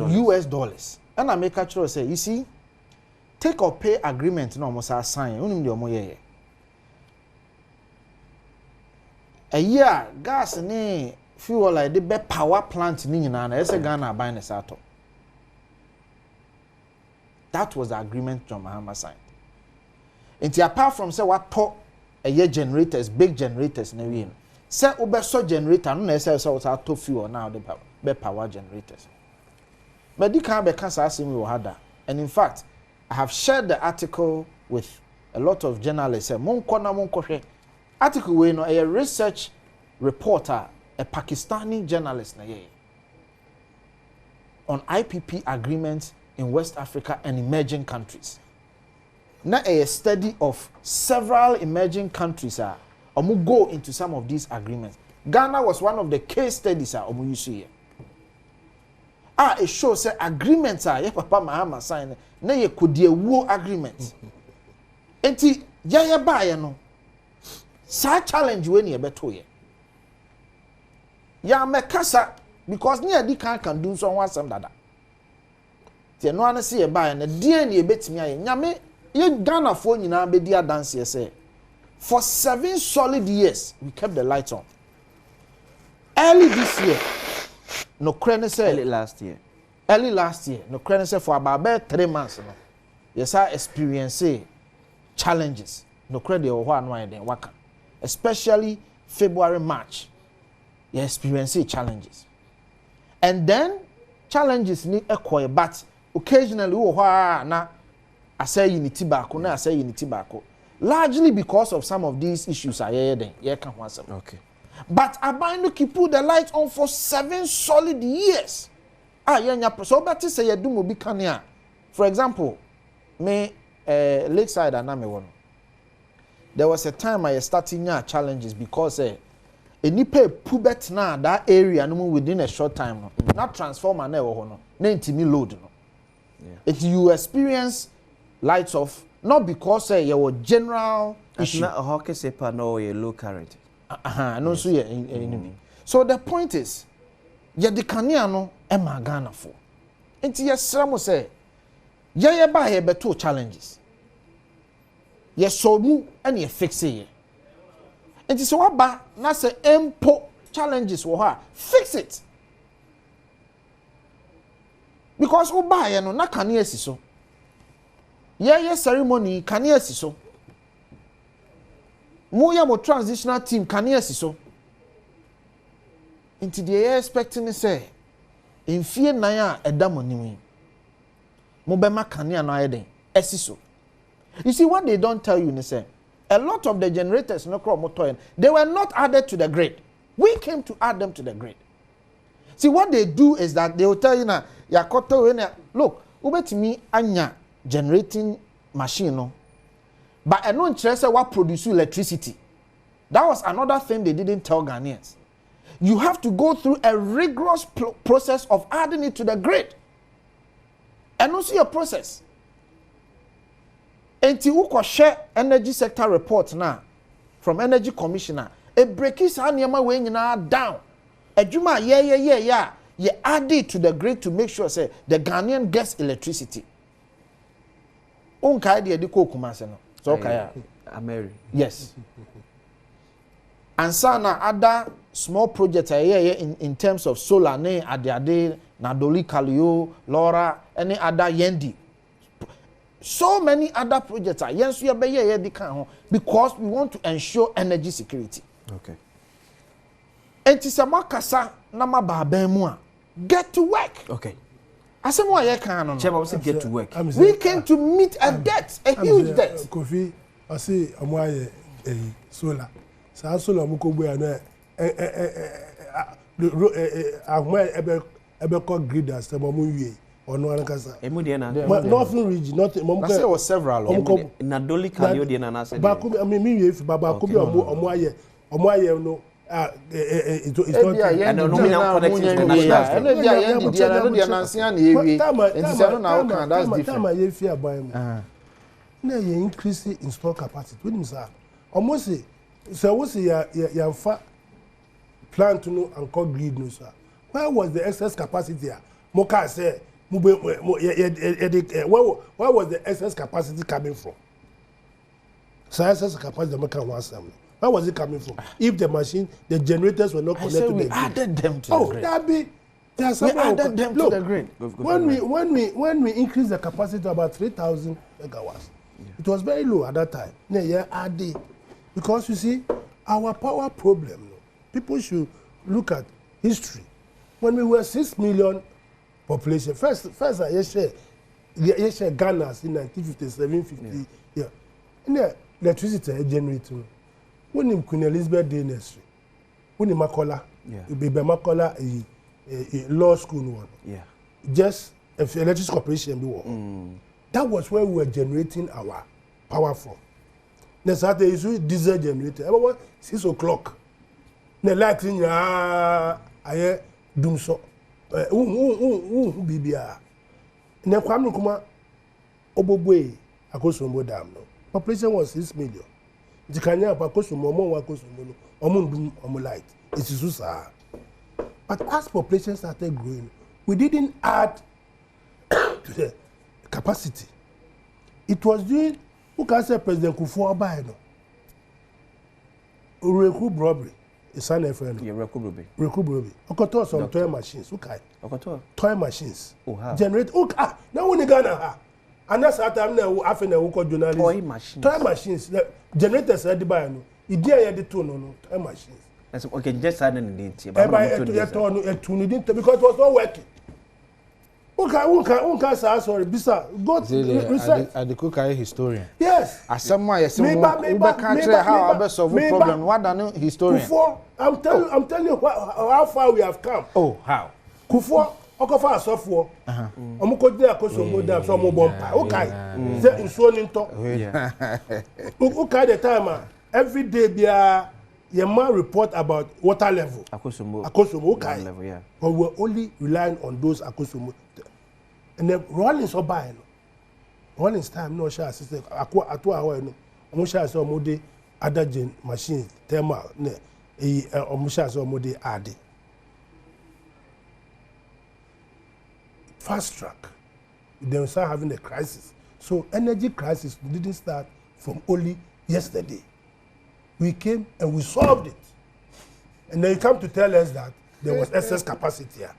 dollars. And I make a choice say, you see, take or pay agreement no almost a sign. A year gas ni fuel like the best power plant ni na ese Ghana buying a sato. That was the agreement John Mahama signed. And apart from say what talk a year generators, big generators na we. Say ube so generator no na say to fuel now the power generators. But you can't be cancer. And in fact, I have shared the article with a lot of journalists. Article we know a research reporter, a Pakistani journalist on IPP agreements in West Africa and emerging countries. Now a study of several emerging countries go into some of these agreements. Ghana was one of the case studies here. It shows agreements ye Papa Mahama sign na ye kodie wo agreement. Enti ya ba no. Sa challenge we ne beto ye. Ya mekasa because ne adi can do so one some dada. Tie no an se ye ba na die ne betimi aye. Nyame ye Ghana fo nyina be dia dance ye say. For 7 solid years we kept the lights on. Early this year no crane say early last year no crane say for about 3 months no yes I experience challenges no crane dey ho anu den waka especially February March you experience challenges and then challenges ni ekoy but occasionally wo ho na say unity back, na say unity back. Largely because of some of these issues are here then. Yeah, can one some. Okay. But Abainuki keep put the lights on for 7 solid years. So but say you do be kania. For example, me Lakeside and Name there was a time I started challenges because any pay pubet na that area no within a short time no. Not transformer na no. Na intimi load no. If you experience lights off not because your general issue. Not a hockey sepa no low current. No so enemy. So the point is, ye the kania no e ma Ghana for. Enti ye sra mo say ye ba he beto challenges. Ye so mu and ye fix it. Enti so waba na say empo challenges wo ha fix it. Because wo ba ye no na kania si so. Ye ceremony kania si so. Moya mo transitional team kania si so. Into the expecting say in fear na eda money mo be ma kania na eden esiso. You see what they don't tell you, say a lot of the generators no crop motor they were not added to the grid. We came to add them to the grid. See what they do is that they will tell you na yakoto we na look ubetimi anya generating machine no but I don't say what produce electricity. That was another thing they didn't tell Ghanaians. You have to go through a rigorous process of adding it to the grid. And also your process. Enti uko share energy sector report now from energy commissioner. A breakis anyama we nyina down. Ejuma yeah. You add it to the grid to make sure say the Ghanaian gets electricity. Unka idea di ko kumase no. So kaya. Ameri. Yes. And sana other small projects in terms of solar ne ade Nadoli Kalio, Laura, any other Yendi. So many other projects are yes we are because we want to ensure energy security. Okay. Entisama kasa nama babemu get to work. Okay. Asemo ye kan no. Chema we get to work. We came to meet a debt, a huge debt. Kofi, I say amoye solar. Sa solar mu ko gbe na ebe ko grid as mo mu wie ono an kasa. Emu de na. Northern region, not mo I say was several. Nadoli Kalio de na say. Ba ko mi wie fi baba ko bi omo aye no it's not and no connecting to the national increase install capacity when you say almost say we say ya fa plant no and call grid no sir where was the excess capacity here mo ka say where was the excess capacity coming from so excess capacity make am one sam. Where was it coming from? If the machine, the generators were not connected to the grid. We added them to the grid. We added them to the grid. When we increased the capacity to about 3,000 megawatts, it was very low at that time. Because you see, our power problem, people should look at history. When we were 6 million population, first I share Ghana in 1957, 50. Yeah. And the electricity generator. When in Queen Elizabeth Dynasty, when in Makola, Baby Makola, a law school one, just if electricity corporation, that was where we were generating our power from. Next Saturday is diesel generator. About 6 o'clock. The lighting, I doom so. Bibia. Ne kwamnu kuma obobwe akosombo dam no. Population was 6 million. The Kenya Pacosumo, Omun light. It is so. But as population started growing, we didn't add to the capacity. It was during who can say President Kufuor Abaino. Recruit robbery. A son of friend. Recruit robbery. Okoto some toy machines. Okay. Okoto. Toy machines. Oh, generate. Now when you Ghana. And that's how time now after the journalist. Toy machines. Toy machines. Generators are the buy no. Idea the two no toy machines. Okay, just add in the because it was not working. Unka sorry, Bisa. Go research. At the cooker historian. Yes. As someone, yes, someone country how I solve a problem. What an historian. Before, I'm telling you how far we have come. Oh, how? Kufo, Okofa Asofo. Omuko de Akosombo dam so mo bompa. Okay. Say nsuo ni nto. Okay, the time every day bia your man report about water level. Akosombo, okay. Level, yeah. But we're only relying on those Akosombo. And then Rollins or buy. Rollins time no share system. Atu awa no. Omo share so mo de other gen machine thermal ne omo share so mo de ade. Fast track. Then we start having a crisis. So energy crisis didn't start from only yesterday. We came and we solved it. And then you come to tell us that there was excess capacity here.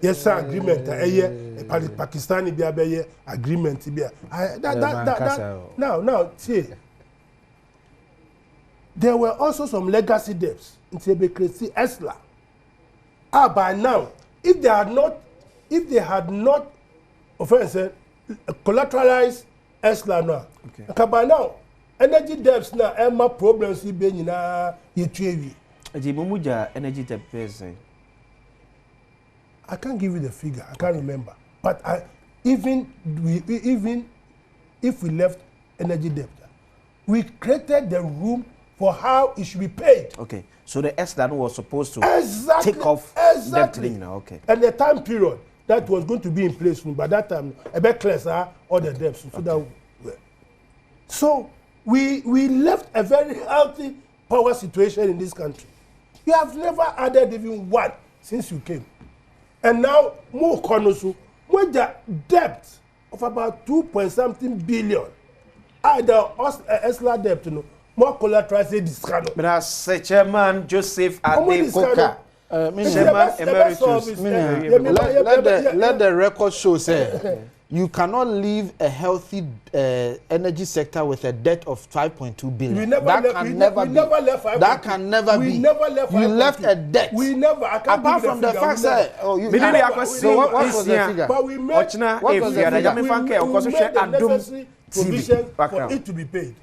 Yes, sir, agreement. Pakistani biya agreement. Now, see, there were also some legacy debts in Tebekresi Esla. By now, if they had not collateralized Esla now, okay. By now, energy debts now, Emma problems in Benina, Yetrevi. Energy debt. I can't give you the figure. I can't remember. But even if we left energy debt, we created the room for how it should be paid. Okay. So the S-Lan was supposed to take off debt. Okay. And the time period that was going to be in place, by that time, a bit clearer all the debts. Okay. So we left a very healthy power situation in this country. You have never added even one since you came. And now, more konosu, with the debt of about 2.something billion. Either Esla debt, more collateral say this kind of. But as Chairman Joseph Adekoka, Chairman Emeritus, let the record show say you cannot leave a healthy energy sector with a debt of 5.2 billion. That can never be. You left a debt. We never. Apart from the fact that so what was the figure? But we made the necessary provision for it to be paid.